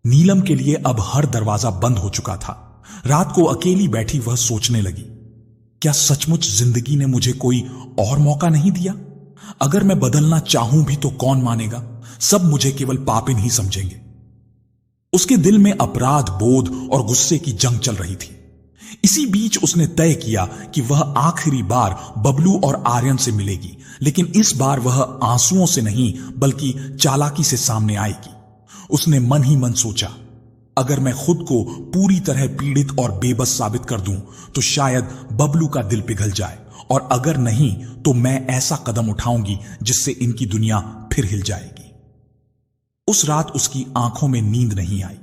नीलम के लिए अब हर दरवाजा बंद हो चुका था। रात को अकेली बैठी वह सोचने लगी, क्या सचमुच जिंदगी ने मुझे कोई और मौका नहीं दिया? अगर मैं बदलना चाहूं भी तो कौन मानेगा? सब मुझे केवल पापिन ही समझेंगे। उसके दिल में अपराध बोध और गुस्से की जंग चल रही थी। इसी बीच उसने तय किया कि वह आखिरी बार बबलू और आर्यन से मिलेगी, लेकिन इस बार वह आंसुओं से नहीं बल्कि चालाकी से सामने आएगी। उसने मन ही मन सोचा, अगर मैं खुद को पूरी तरह पीड़ित और बेबस साबित कर दूं तो शायद बबलू का दिल पिघल जाए, और अगर नहीं तो मैं ऐसा कदम उठाऊंगी जिससे इनकी दुनिया फिर हिल जाएगी। उस रात उसकी आंखों में नींद नहीं आई।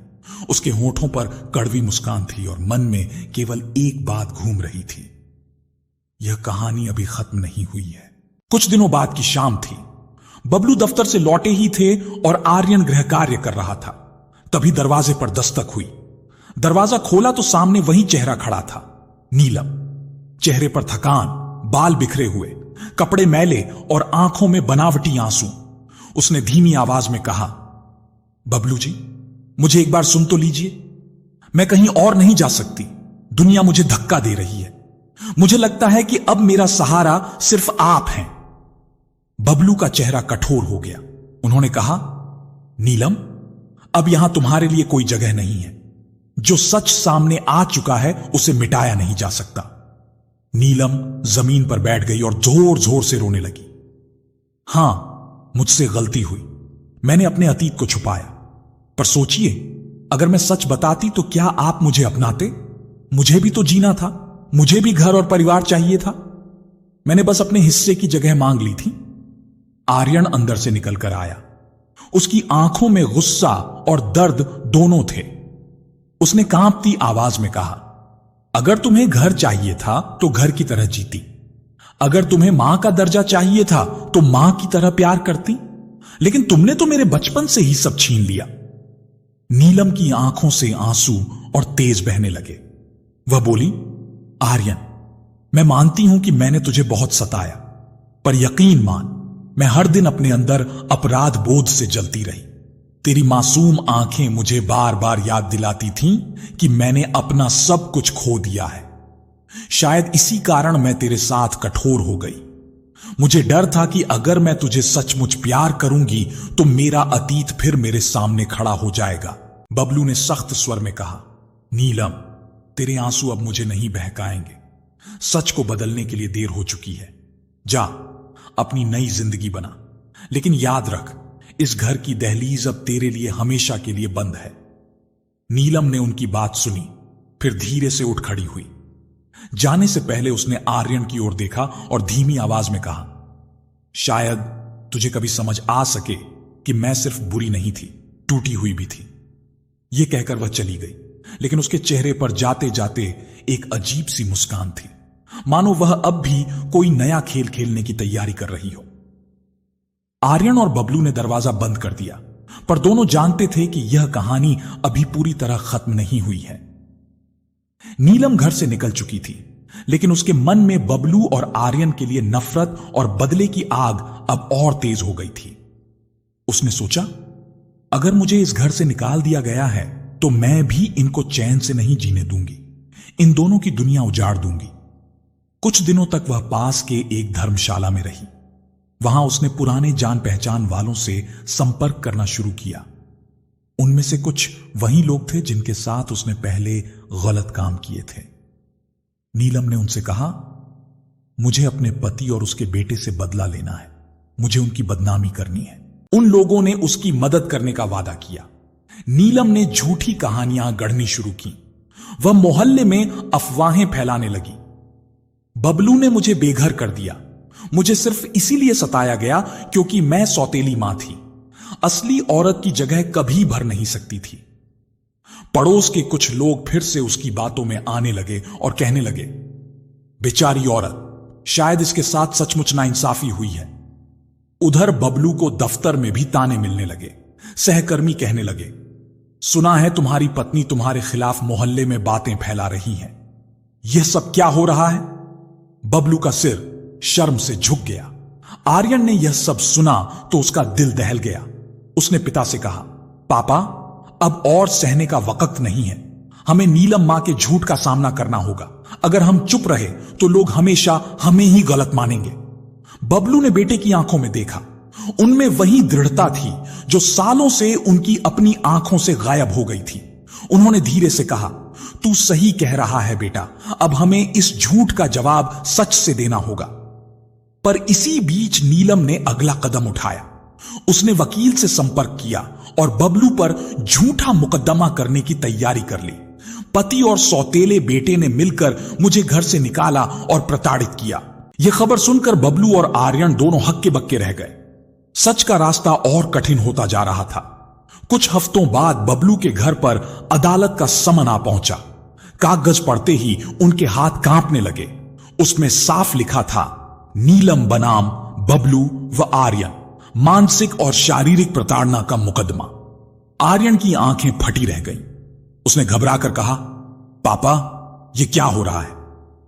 उसके होठों पर कड़वी मुस्कान थी और मन में केवल एक बात घूम रही थी, यह कहानी अभी खत्म नहीं हुई है। कुछ दिनों बाद की शाम थी। बबलू दफ्तर से लौटे ही थे और आर्यन गृह कार्य कर रहा था। तभी दरवाजे पर दस्तक हुई। दरवाजा खोला तो सामने वही चेहरा खड़ा था, नीलम। चेहरे पर थकान, बाल बिखरे हुए, कपड़े मैले और आंखों में बनावटी आंसू। उसने धीमी आवाज में कहा, बबलू जी, मुझे एक बार सुन तो लीजिए। मैं कहीं और नहीं जा सकती। दुनिया मुझे धक्का दे रही है। मुझे लगता है कि अब मेरा सहारा सिर्फ आप हैं। बबलू का चेहरा कठोर हो गया। उन्होंने कहा, नीलम, अब यहां तुम्हारे लिए कोई जगह नहीं है। जो सच सामने आ चुका है उसे मिटाया नहीं जा सकता। नीलम जमीन पर बैठ गई और जोर जोर से रोने लगी। हां, मुझसे गलती हुई। मैंने अपने अतीत को छुपाया। पर सोचिए, अगर मैं सच बताती तो क्या आप मुझे अपनाते? मुझे भी तो जीना था। मुझे भी घर और परिवार चाहिए था। मैंने बस अपने हिस्से की जगह मांग ली थी। आर्यन अंदर से निकलकर आया। उसकी आंखों में गुस्सा और दर्द दोनों थे। उसने कांपती आवाज में कहा, अगर तुम्हें घर चाहिए था तो घर की तरह जीती। अगर तुम्हें मां का दर्जा चाहिए था तो मां की तरह प्यार करती। लेकिन तुमने तो मेरे बचपन से ही सब छीन लिया। नीलम की आंखों से आंसू और तेज बहने लगे। वह बोली, आर्यन, मैं मानती हूं कि मैंने तुझे बहुत सताया, पर यकीन मान, मैं हर दिन अपने अंदर अपराध बोध से जलती रही। तेरी मासूम आंखें मुझे बार बार याद दिलाती थीं कि मैंने अपना सब कुछ खो दिया है। शायद इसी कारण मैं तेरे साथ कठोर हो गई। मुझे डर था कि अगर मैं तुझे सचमुच प्यार करूंगी तो मेरा अतीत फिर मेरे सामने खड़ा हो जाएगा। बबलू ने सख्त स्वर में कहा, नीलम, तेरे आंसू अब मुझे नहीं बहकाएंगे। सच को बदलने के लिए देर हो चुकी है। जा, अपनी नई जिंदगी बना। लेकिन याद रख, इस घर की दहलीज अब तेरे लिए हमेशा के लिए बंद है। नीलम ने उनकी बात सुनी, फिर धीरे से उठ खड़ी हुई। जाने से पहले उसने आर्यन की ओर देखा और धीमी आवाज में कहा, शायद तुझे कभी समझ आ सके कि मैं सिर्फ बुरी नहीं थी, टूटी हुई भी थी। यह कहकर वह चली गई, लेकिन उसके चेहरे पर जाते जाते एक अजीब सी मुस्कान थी, मानो वह अब भी कोई नया खेल खेलने की तैयारी कर रही हो। आर्यन और बबलू ने दरवाजा बंद कर दिया, पर दोनों जानते थे कि यह कहानी अभी पूरी तरह खत्म नहीं हुई है। नीलम घर से निकल चुकी थी, लेकिन उसके मन में बबलू और आर्यन के लिए नफरत और बदले की आग अब और तेज हो गई थी। उसने सोचा, अगर मुझे इस घर से निकाल दिया गया है तो मैं भी इनको चैन से नहीं जीने दूंगी। इन दोनों की दुनिया उजाड़ दूंगी। कुछ दिनों तक वह पास के एक धर्मशाला में रही। वहां उसने पुराने जान पहचान वालों से संपर्क करना शुरू किया। उनमें से कुछ वही लोग थे जिनके साथ उसने पहले गलत काम किए थे। नीलम ने उनसे कहा, मुझे अपने पति और उसके बेटे से बदला लेना है। मुझे उनकी बदनामी करनी है। उन लोगों ने उसकी मदद करने का वादा किया। नीलम ने झूठी कहानियां गढ़नी शुरू की। वह मोहल्ले में अफवाहें फैलाने लगी। बबलू ने मुझे बेघर कर दिया। मुझे सिर्फ इसीलिए सताया गया क्योंकि मैं सौतेली मां थी। असली औरत की जगह कभी भर नहीं सकती थी। पड़ोस के कुछ लोग फिर से उसकी बातों में आने लगे और कहने लगे, बेचारी औरत, शायद इसके साथ सचमुच नाइंसाफी हुई है। उधर बबलू को दफ्तर में भी ताने मिलने लगे। सहकर्मी कहने लगे, सुना है तुम्हारी पत्नी तुम्हारे खिलाफ मोहल्ले में बातें फैला रही है। यह सब क्या हो रहा है? बबलू का सिर शर्म से झुक गया। आर्यन ने यह सब सुना तो उसका दिल दहल गया। उसने पिता से कहा, पापा, अब और सहने का वक्त नहीं है। हमें नीलम मां के झूठ का सामना करना होगा। अगर हम चुप रहे तो लोग हमेशा हमें ही गलत मानेंगे। बबलू ने बेटे की आंखों में देखा। उनमें वही दृढ़ता थी जो सालों से उनकी अपनी आंखों से गायब हो गई थी। उन्होंने धीरे से कहा, तू सही कह रहा है बेटा, अब हमें इस झूठ का जवाब सच से देना होगा। पर इसी बीच नीलम ने अगला कदम उठाया। उसने वकील से संपर्क किया और बबलू पर झूठा मुकदमा करने की तैयारी कर ली। पति और सौतेले बेटे ने मिलकर मुझे घर से निकाला और प्रताड़ित किया। यह खबर सुनकर बबलू और आर्यन दोनों हक्के बक्के रह गए। सच का रास्ता और कठिन होता जा रहा था। कुछ हफ्तों बाद बबलू के घर पर अदालत का समन आ पहुंचा। कागज पढ़ते ही उनके हाथ कांपने लगे। उसमें साफ लिखा था, नीलम बनाम बबलू व आर्यन, मानसिक और शारीरिक प्रताड़ना का मुकदमा। आर्यन की आंखें फटी रह गईं। उसने घबराकर कहा, पापा, यह क्या हो रहा है?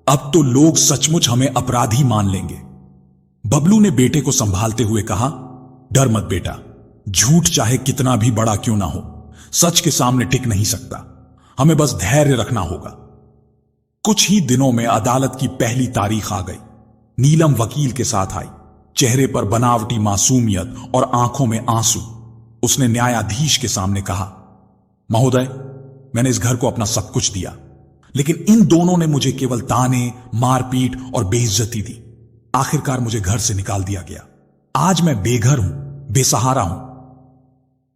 अब तो लोग सचमुच हमें अपराधी मान लेंगे। बबलू ने बेटे को संभालते हुए कहा, डर मत बेटा, झूठ चाहे कितना भी बड़ा क्यों ना हो, सच के सामने टिक नहीं सकता। हमें बस धैर्य रखना होगा। कुछ ही दिनों में अदालत की पहली तारीख आ गई। नीलम वकील के साथ आई, चेहरे पर बनावटी मासूमियत और आंखों में आंसू। उसने न्यायाधीश के सामने कहा, महोदय, मैंने इस घर को अपना सब कुछ दिया, लेकिन इन दोनों ने मुझे केवल ताने, मारपीट और बेइज्जती दी। आखिरकार मुझे घर से निकाल दिया गया। आज मैं बेघर हूं, बेसहारा हूं।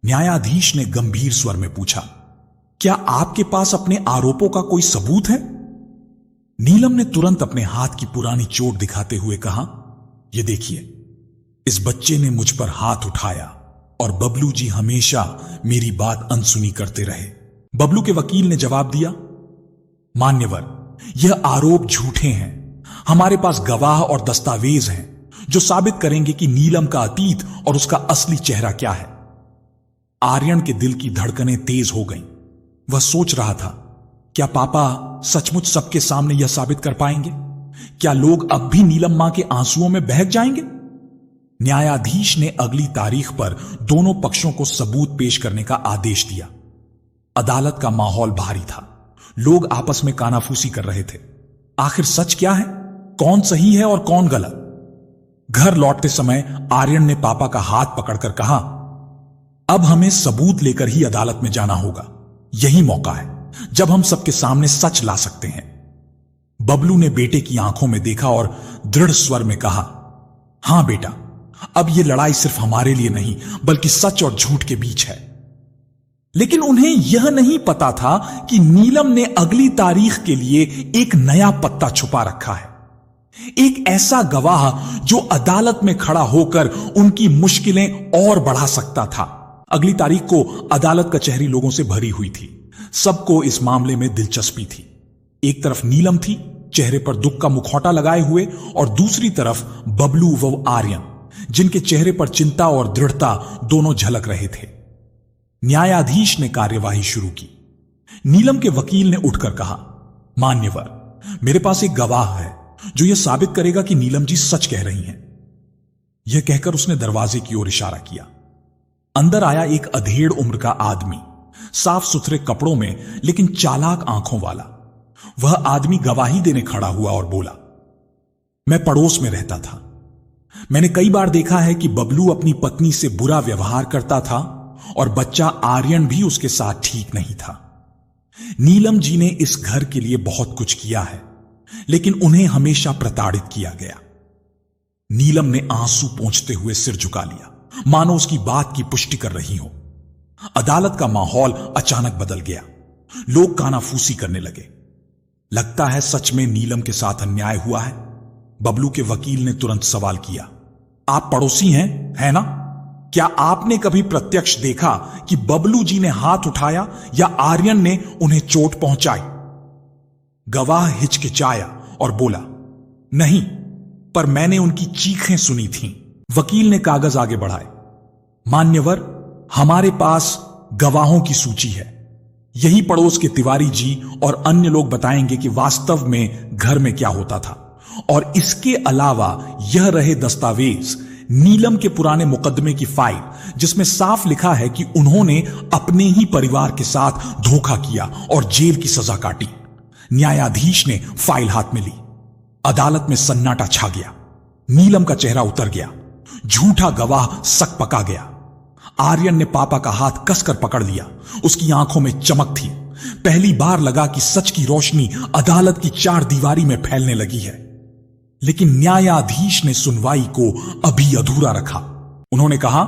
न्यायाधीश ने गंभीर स्वर में पूछा, क्या आपके पास अपने आरोपों का कोई सबूत है? नीलम ने तुरंत अपने हाथ की पुरानी चोट दिखाते हुए कहा, यह देखिए, इस बच्चे ने मुझ पर हाथ उठाया और बबलू जी हमेशा मेरी बात अनसुनी करते रहे। बबलू के वकील ने जवाब दिया, मान्यवर, यह आरोप झूठे हैं। हमारे पास गवाह और दस्तावेज हैं जो साबित करेंगे कि नीलम का अतीत और उसका असली चेहरा क्या है। आर्यन के दिल की धड़कनें तेज हो गईं। वह सोच रहा था, क्या पापा सचमुच सबके सामने यह साबित कर पाएंगे? क्या लोग अब भी नीलम मां के आंसुओं में बहक जाएंगे? न्यायाधीश ने अगली तारीख पर दोनों पक्षों को सबूत पेश करने का आदेश दिया। अदालत का माहौल भारी था। लोग आपस में कानाफूसी कर रहे थे। आखिर सच क्या है? कौन सही है और कौन गलत? घर लौटते समय आर्यन ने पापा का हाथ पकड़कर कहा, अब हमें सबूत लेकर ही अदालत में जाना होगा। यही मौका है जब हम सबके सामने सच ला सकते हैं। बबलू ने बेटे की आंखों में देखा और दृढ़ स्वर में कहा, हां बेटा, अब यह लड़ाई सिर्फ हमारे लिए नहीं बल्कि सच और झूठ के बीच है। लेकिन उन्हें यह नहीं पता था कि नीलम ने अगली तारीख के लिए एक नया पत्ता छुपा रखा है। एक ऐसा गवाह जो अदालत में खड़ा होकर उनकी मुश्किलें और बढ़ा सकता था। अगली तारीख को अदालत कचहरी लोगों से भरी हुई थी। सबको इस मामले में दिलचस्पी थी। एक तरफ नीलम थी, चेहरे पर दुख का मुखौटा लगाए हुए, और दूसरी तरफ बबलू व आर्यन, जिनके चेहरे पर चिंता और दृढ़ता दोनों झलक रहे थे। न्यायाधीश ने कार्यवाही शुरू की। नीलम के वकील ने उठकर कहा, मान्यवर, मेरे पास एक गवाह है जो यह साबित करेगा कि नीलम जी सच कह रही हैं। यह कहकर उसने दरवाजे की ओर इशारा किया। अंदर आया एक अधेड़ उम्र का आदमी, साफ सुथरे कपड़ों में लेकिन चालाक आंखों वाला। वह आदमी गवाही देने खड़ा हुआ और बोला, मैं पड़ोस में रहता था। मैंने कई बार देखा है कि बबलू अपनी पत्नी से बुरा व्यवहार करता था और बच्चा आर्यन भी उसके साथ ठीक नहीं था। नीलम जी ने इस घर के लिए बहुत कुछ किया है, लेकिन उन्हें हमेशा प्रताड़ित किया गया। नीलम ने आंसू पोंछते हुए सिर झुका लिया, मानो उसकी बात की पुष्टि कर रही हो। अदालत का माहौल अचानक बदल गया। लोग कानाफूसी करने लगे। लगता है सच में नीलम के साथ अन्याय हुआ है। बबलू के वकील ने तुरंत सवाल किया, आप पड़ोसी हैं, है ना? क्या आपने कभी प्रत्यक्ष देखा कि बबलू जी ने हाथ उठाया या आर्यन ने उन्हें चोट पहुंचाई? गवाह हिचकिचाया और बोला, नहीं, पर मैंने उनकी चीखें सुनी थीं। वकील ने कागज आगे बढ़ाए। मान्यवर, हमारे पास गवाहों की सूची है। यही पड़ोस के तिवारी जी और अन्य लोग बताएंगे कि वास्तव में घर में क्या होता था। और इसके अलावा यह रहे दस्तावेज नीलम के पुराने मुकदमे की फाइल, जिसमें साफ लिखा है कि उन्होंने अपने ही परिवार के साथ धोखा किया और जेल की सजा काटी। न्यायाधीश ने फाइल हाथ में ली। अदालत में सन्नाटा छा गया। नीलम का चेहरा उतर गया। झूठा गवाह सक पका गया। आर्यन ने पापा का हाथ कसकर पकड़ लिया। उसकी आंखों में चमक थी। पहली बार लगा कि सच की रोशनी अदालत की चार दीवारी में फैलने लगी है। लेकिन न्यायाधीश ने सुनवाई को अभी अधूरा रखा। उन्होंने कहा,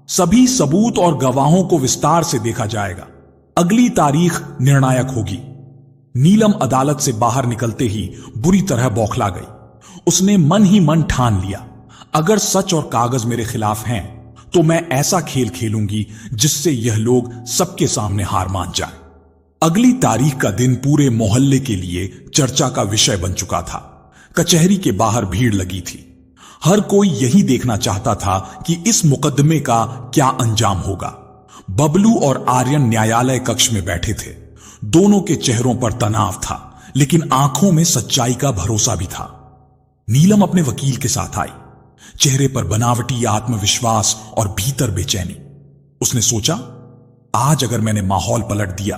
सभी सबूत और गवाहों को विस्तार से देखा जाएगा। अगली तारीख निर्णायक होगी। नीलम अदालत से बाहर निकलते ही बुरी तरह बौखला गई। उसने मन ही मन ठान लिया, अगर सच और कागज मेरे खिलाफ हैं तो मैं ऐसा खेल खेलूंगी जिससे यह लोग सबके सामने हार मान जाए। अगली तारीख का दिन पूरे मोहल्ले के लिए चर्चा का विषय बन चुका था। कचहरी के बाहर भीड़ लगी थी। हर कोई यही देखना चाहता था कि इस मुकदमे का क्या अंजाम होगा। बबलू और आर्यन न्यायालय कक्ष में बैठे थे। दोनों के चेहरों पर तनाव था, लेकिन आंखों में सच्चाई का भरोसा भी था। नीलम अपने वकील के साथ आई, चेहरे पर बनावटी आत्मविश्वास और भीतर बेचैनी। उसने सोचा, आज अगर मैंने माहौल पलट दिया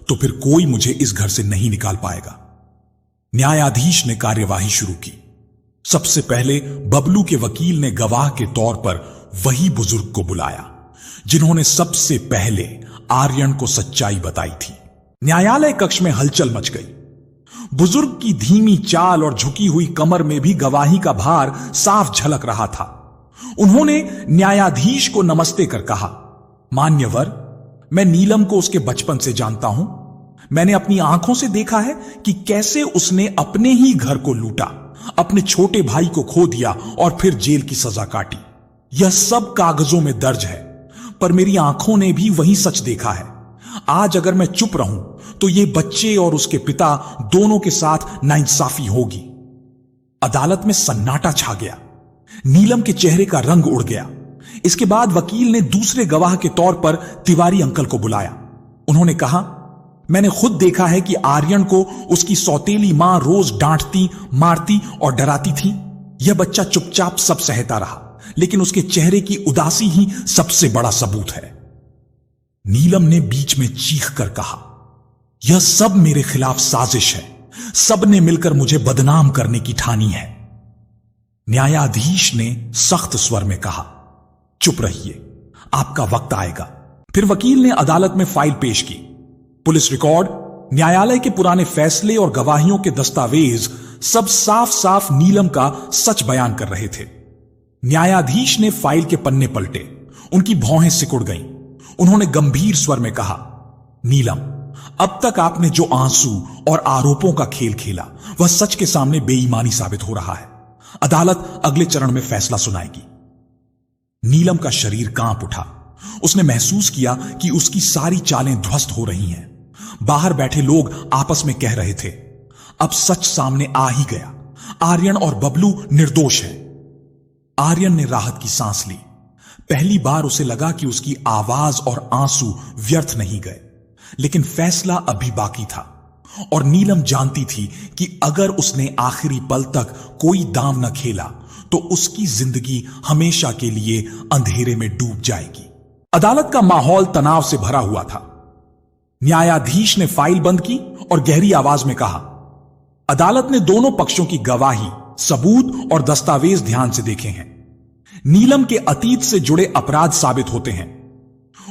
तो फिर कोई मुझे इस घर से नहीं निकाल पाएगा। न्यायाधीश ने कार्यवाही शुरू की। सबसे पहले बबलू के वकील ने गवाह के तौर पर वही बुजुर्ग को बुलाया जिन्होंने सबसे पहले आर्यन को सच्चाई बताई थी। न्यायालय कक्ष में हलचल मच गई। बुजुर्ग की धीमी चाल और झुकी हुई कमर में भी गवाही का भार साफ झलक रहा था। उन्होंने न्यायाधीश को नमस्ते कर कहा, मान्यवर, मैं नीलम को उसके बचपन से जानता हूं। मैंने अपनी आंखों से देखा है कि कैसे उसने अपने ही घर को लूटा, अपने छोटे भाई को खो दिया और फिर जेल की सजा काटी। यह सब कागजों में दर्ज है, पर मेरी आंखों ने भी वही सच देखा है। आज अगर मैं चुप रहूं तो ये बच्चे और उसके पिता दोनों के साथ नाइंसाफी होगी। अदालत में सन्नाटा छा गया। नीलम के चेहरे का रंग उड़ गया। इसके बाद वकील ने दूसरे गवाह के तौर पर तिवारी अंकल को बुलाया। उन्होंने कहा, मैंने खुद देखा है कि आर्यन को उसकी सौतेली मां रोज डांटती, मारती और डराती थी। यह बच्चा चुपचाप सब सहता रहा, लेकिन उसके चेहरे की उदासी ही सबसे बड़ा सबूत है। नीलम ने बीच में चीख कर कहा, यह सब मेरे खिलाफ साजिश है। सबने मिलकर मुझे बदनाम करने की ठानी है। न्यायाधीश ने सख्त स्वर में कहा, चुप रहिए, आपका वक्त आएगा। फिर वकील ने अदालत में फाइल पेश की। पुलिस रिकॉर्ड, न्यायालय के पुराने फैसले और गवाहियों के दस्तावेज सब साफ साफ नीलम का सच बयान कर रहे थे। न्यायाधीश ने फाइल के पन्ने पलटे। उनकी भौहें सिकुड़ गईं। उन्होंने गंभीर स्वर में कहा, नीलम, अब तक आपने जो आंसू और आरोपों का खेल खेला वह सच के सामने बेईमानी साबित हो रहा है। अदालत अगले चरण में फैसला सुनाएगी। नीलम का शरीर कांप उठा। उसने महसूस किया कि उसकी सारी चालें ध्वस्त हो रही हैं। बाहर बैठे लोग आपस में कह रहे थे, अब सच सामने आ ही गया। आर्यन और बबलू निर्दोष हैं। आर्यन ने राहत की सांस ली। पहली बार उसे लगा कि उसकी आवाज और आंसू व्यर्थ नहीं गए। लेकिन फैसला अभी बाकी था और नीलम जानती थी कि अगर उसने आखिरी पल तक कोई दांव न खेला तो उसकी जिंदगी हमेशा के लिए अंधेरे में डूब जाएगी। अदालत का माहौल तनाव से भरा हुआ था। न्यायाधीश ने फाइल बंद की और गहरी आवाज में कहा, अदालत ने दोनों पक्षों की गवाही, सबूत और दस्तावेज ध्यान से देखे हैं। नीलम के अतीत से जुड़े अपराध साबित होते हैं।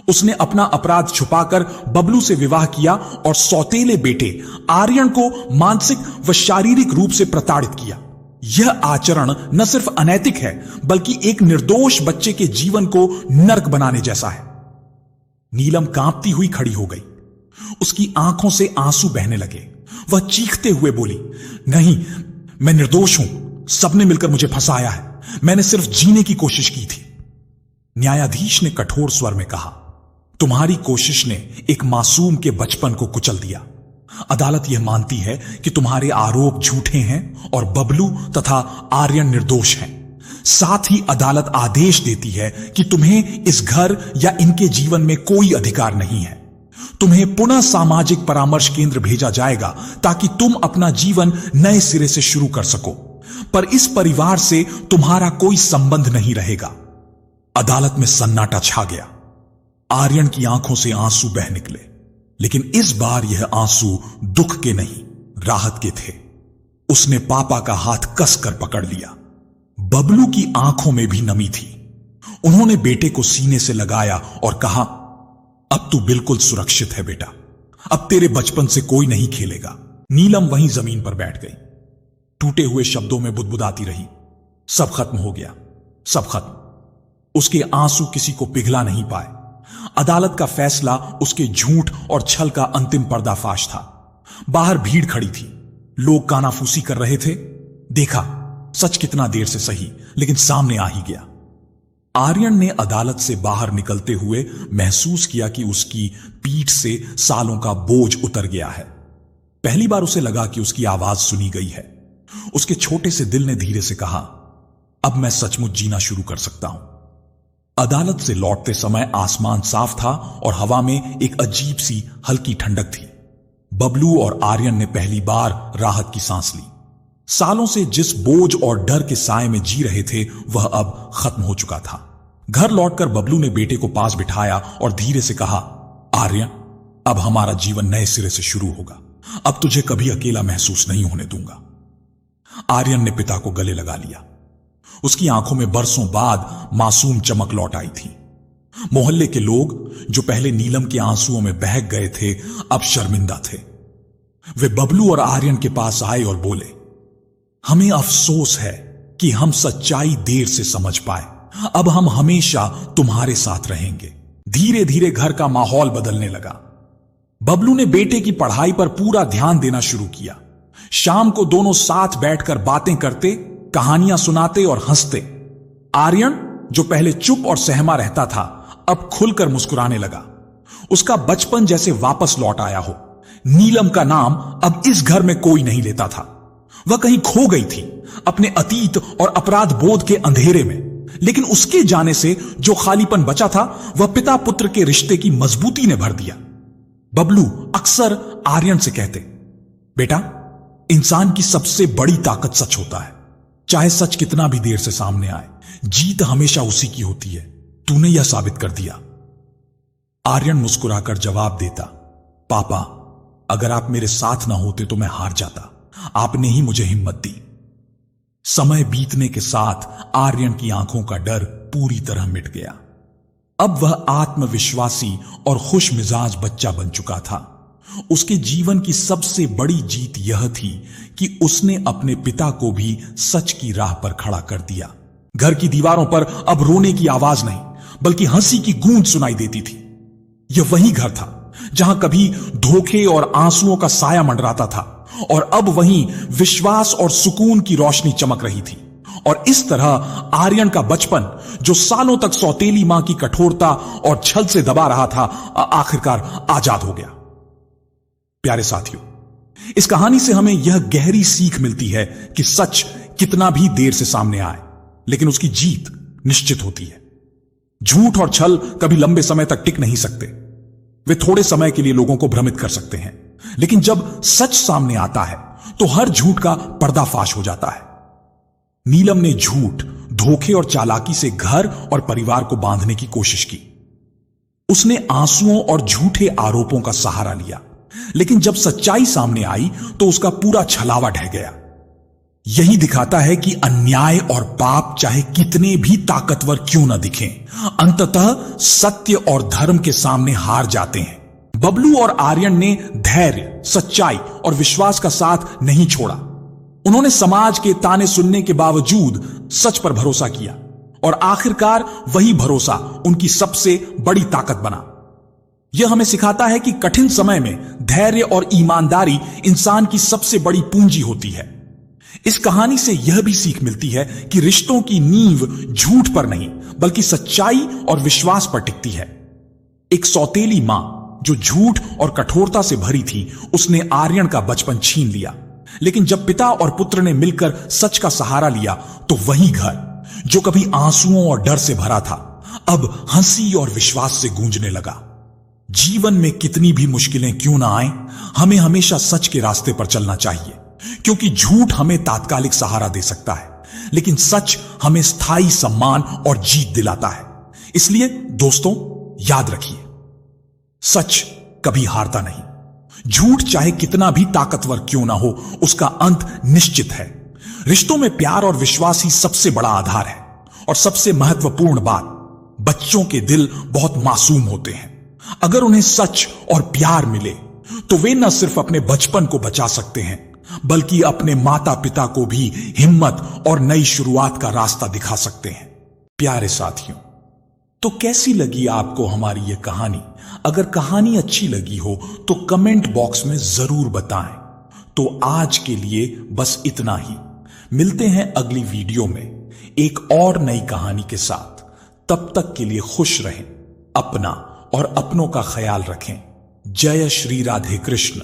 उसने अपना अपराध छुपाकर बबलू से विवाह किया और सौतेले बेटे आर्यन को मानसिक व शारीरिक रूप से प्रताड़ित किया। यह आचरण न सिर्फ अनैतिक है बल्कि एक निर्दोष बच्चे के जीवन को नर्क बनाने जैसा है। नीलम कांपती हुई खड़ी हो गई। उसकी आंखों से आंसू बहने लगे। वह चीखते हुए बोली, नहीं, मैं निर्दोष हूं। सबने मिलकर मुझे फंसाया है। मैंने सिर्फ जीने की कोशिश की थी। न्यायाधीश ने कठोर स्वर में कहा, तुम्हारी कोशिश ने एक मासूम के बचपन को कुचल दिया। अदालत यह मानती है कि तुम्हारे आरोप झूठे हैं और बबलू तथा आर्यन निर्दोष हैं। साथ ही अदालत आदेश देती है कि तुम्हें इस घर या इनके जीवन में कोई अधिकार नहीं है। तुम्हें पुनः सामाजिक परामर्श केंद्र भेजा जाएगा ताकि तुम अपना जीवन नए सिरे से शुरू कर सको। पर इस परिवार से तुम्हारा कोई संबंध नहीं रहेगा। अदालत में सन्नाटा छा गया। आर्यन की आंखों से आंसू बह निकले, लेकिन इस बार यह आंसू दुख के नहीं, राहत के थे। उसने पापा का हाथ कसकर पकड़ लिया। बबलू की आंखों में भी नमी थी। उन्होंने बेटे को सीने से लगाया और कहा, अब तू बिल्कुल सुरक्षित है बेटा, अब तेरे बचपन से कोई नहीं खेलेगा। नीलम वहीं जमीन पर बैठ गई, टूटे हुए शब्दों में बुदबुदाती रही, सब खत्म हो गया, सब खत्म। उसके आंसू किसी को पिघला नहीं पाए। अदालत का फैसला उसके झूठ और छल का अंतिम पर्दाफाश था। बाहर भीड़ खड़ी थी, लोग कानाफूसी कर रहे थे। देखा, सच कितना देर से सही, लेकिन सामने आ ही गया। आर्यन ने अदालत से बाहर निकलते हुए महसूस किया कि उसकी पीठ से सालों का बोझ उतर गया है। पहली बार उसे लगा कि उसकी आवाज सुनी गई है। उसके छोटे से दिल ने धीरे से कहा, अब मैं सचमुच जीना शुरू कर सकता हूं। अदालत से लौटते समय आसमान साफ था और हवा में एक अजीब सी हल्की ठंडक थी। बबलू और आर्यन ने पहली बार राहत की सांस ली। सालों से जिस बोझ और डर के साए में जी रहे थे, वह अब खत्म हो चुका था। घर लौटकर बबलू ने बेटे को पास बिठाया और धीरे से कहा, आर्यन, अब हमारा जीवन नए सिरे से शुरू होगा। अब तुझे कभी अकेला महसूस नहीं होने दूंगा। आर्यन ने पिता को गले लगा लिया। उसकी आंखों में बरसों बाद मासूम चमक लौट आई थी। मोहल्ले के लोग, जो पहले नीलम के आंसुओं में बह गए थे, अब शर्मिंदा थे। वे बबलू और आर्यन के पास आए और बोले, हमें अफसोस है कि हम सच्चाई देर से समझ पाए। अब हम हमेशा तुम्हारे साथ रहेंगे। धीरे धीरे घर का माहौल बदलने लगा। बबलू ने बेटे की पढ़ाई पर पूरा ध्यान देना शुरू किया। शाम को दोनों साथ बैठकर बातें करते, कहानियां सुनाते और हंसते। आर्यन, जो पहले चुप और सहमा रहता था, अब खुलकर मुस्कुराने लगा। उसका बचपन जैसे वापस लौट आया हो। नीलम का नाम अब इस घर में कोई नहीं लेता था। वह कहीं खो गई थी, अपने अतीत और अपराध बोध के अंधेरे में। लेकिन उसके जाने से जो खालीपन बचा था, वह पिता पुत्र के रिश्ते की मजबूती ने भर दिया। बबलू अक्सर आर्यन से कहते, बेटा, इंसान की सबसे बड़ी ताकत सच होता है। चाहे सच कितना भी देर से सामने आए, जीत हमेशा उसी की होती है। तूने यह साबित कर दिया। आर्यन मुस्कुराकर जवाब देता, पापा, अगर आप मेरे साथ ना होते तो मैं हार जाता। आपने ही मुझे हिम्मत दी। समय बीतने के साथ आर्यन की आंखों का डर पूरी तरह मिट गया। अब वह आत्मविश्वासी और खुश मिजाज बच्चा बन चुका था। उसके जीवन की सबसे बड़ी जीत यह थी कि उसने अपने पिता को भी सच की राह पर खड़ा कर दिया। घर की दीवारों पर अब रोने की आवाज नहीं, बल्कि हंसी की गूंज सुनाई देती थी। यह वही घर था जहां कभी धोखे और आंसुओं का साया मंडराता था, और अब वहीं विश्वास और सुकून की रोशनी चमक रही थी। और इस तरह आर्यन का बचपन, जो सालों तक सौतेली मां की कठोरता और छल से दबा रहा था, आखिरकार आजाद हो गया। प्यारे साथियों, इस कहानी से हमें यह गहरी सीख मिलती है कि सच कितना भी देर से सामने आए, लेकिन उसकी जीत निश्चित होती है। झूठ और छल कभी लंबे समय तक टिक नहीं सकते। वे थोड़े समय के लिए लोगों को भ्रमित कर सकते हैं, लेकिन जब सच सामने आता है तो हर झूठ का पर्दाफाश हो जाता है। नीलम ने झूठ, धोखे और चालाकी से घर और परिवार को बांधने की कोशिश की। उसने आंसुओं और झूठे आरोपों का सहारा लिया, लेकिन जब सच्चाई सामने आई तो उसका पूरा छलावा ढह गया। यही दिखाता है कि अन्याय और पाप चाहे कितने भी ताकतवर क्यों न दिखें, अंततः सत्य और धर्म के सामने हार जाते हैं। बबलू और आर्यन ने धैर्य, सच्चाई और विश्वास का साथ नहीं छोड़ा। उन्होंने समाज के ताने सुनने के बावजूद सच पर भरोसा किया, और आखिरकार वही भरोसा उनकी सबसे बड़ी ताकत बना। यह हमें सिखाता है कि कठिन समय में धैर्य और ईमानदारी इंसान की सबसे बड़ी पूंजी होती है। इस कहानी से यह भी सीख मिलती है कि रिश्तों की नींव झूठ पर नहीं, बल्कि सच्चाई और विश्वास पर टिकती है। एक सौतेली मां जो झूठ और कठोरता से भरी थी, उसने आर्यन का बचपन छीन लिया, लेकिन जब पिता और पुत्र ने मिलकर सच का सहारा लिया, तो वही घर जो कभी आंसुओं और डर से भरा था, अब हंसी और विश्वास से गूंजने लगा। जीवन में कितनी भी मुश्किलें क्यों ना आए, हमें हमेशा सच के रास्ते पर चलना चाहिए। क्योंकि झूठ हमें तात्कालिक सहारा दे सकता है, लेकिन सच हमें स्थायी सम्मान और जीत दिलाता है। इसलिए दोस्तों, याद रखिए, सच कभी हारता नहीं। झूठ चाहे कितना भी ताकतवर क्यों ना हो, उसका अंत निश्चित है। रिश्तों में प्यार और विश्वास ही सबसे बड़ा आधार है। और सबसे महत्वपूर्ण बात, बच्चों के दिल बहुत मासूम होते हैं। अगर उन्हें सच और प्यार मिले तो वे न सिर्फ अपने बचपन को बचा सकते हैं, बल्कि अपने माता पिता को भी हिम्मत और नई शुरुआत का रास्ता दिखा सकते हैं। प्यारे साथियों, तो कैसी लगी आपको हमारी यह कहानी? अगर कहानी अच्छी लगी हो तो कमेंट बॉक्स में जरूर बताएं। तो आज के लिए बस इतना ही। मिलते हैं अगली वीडियो में एक और नई कहानी के साथ। तब तक के लिए खुश रहें, अपना और अपनों का ख्याल रखें। जय श्री राधे कृष्ण।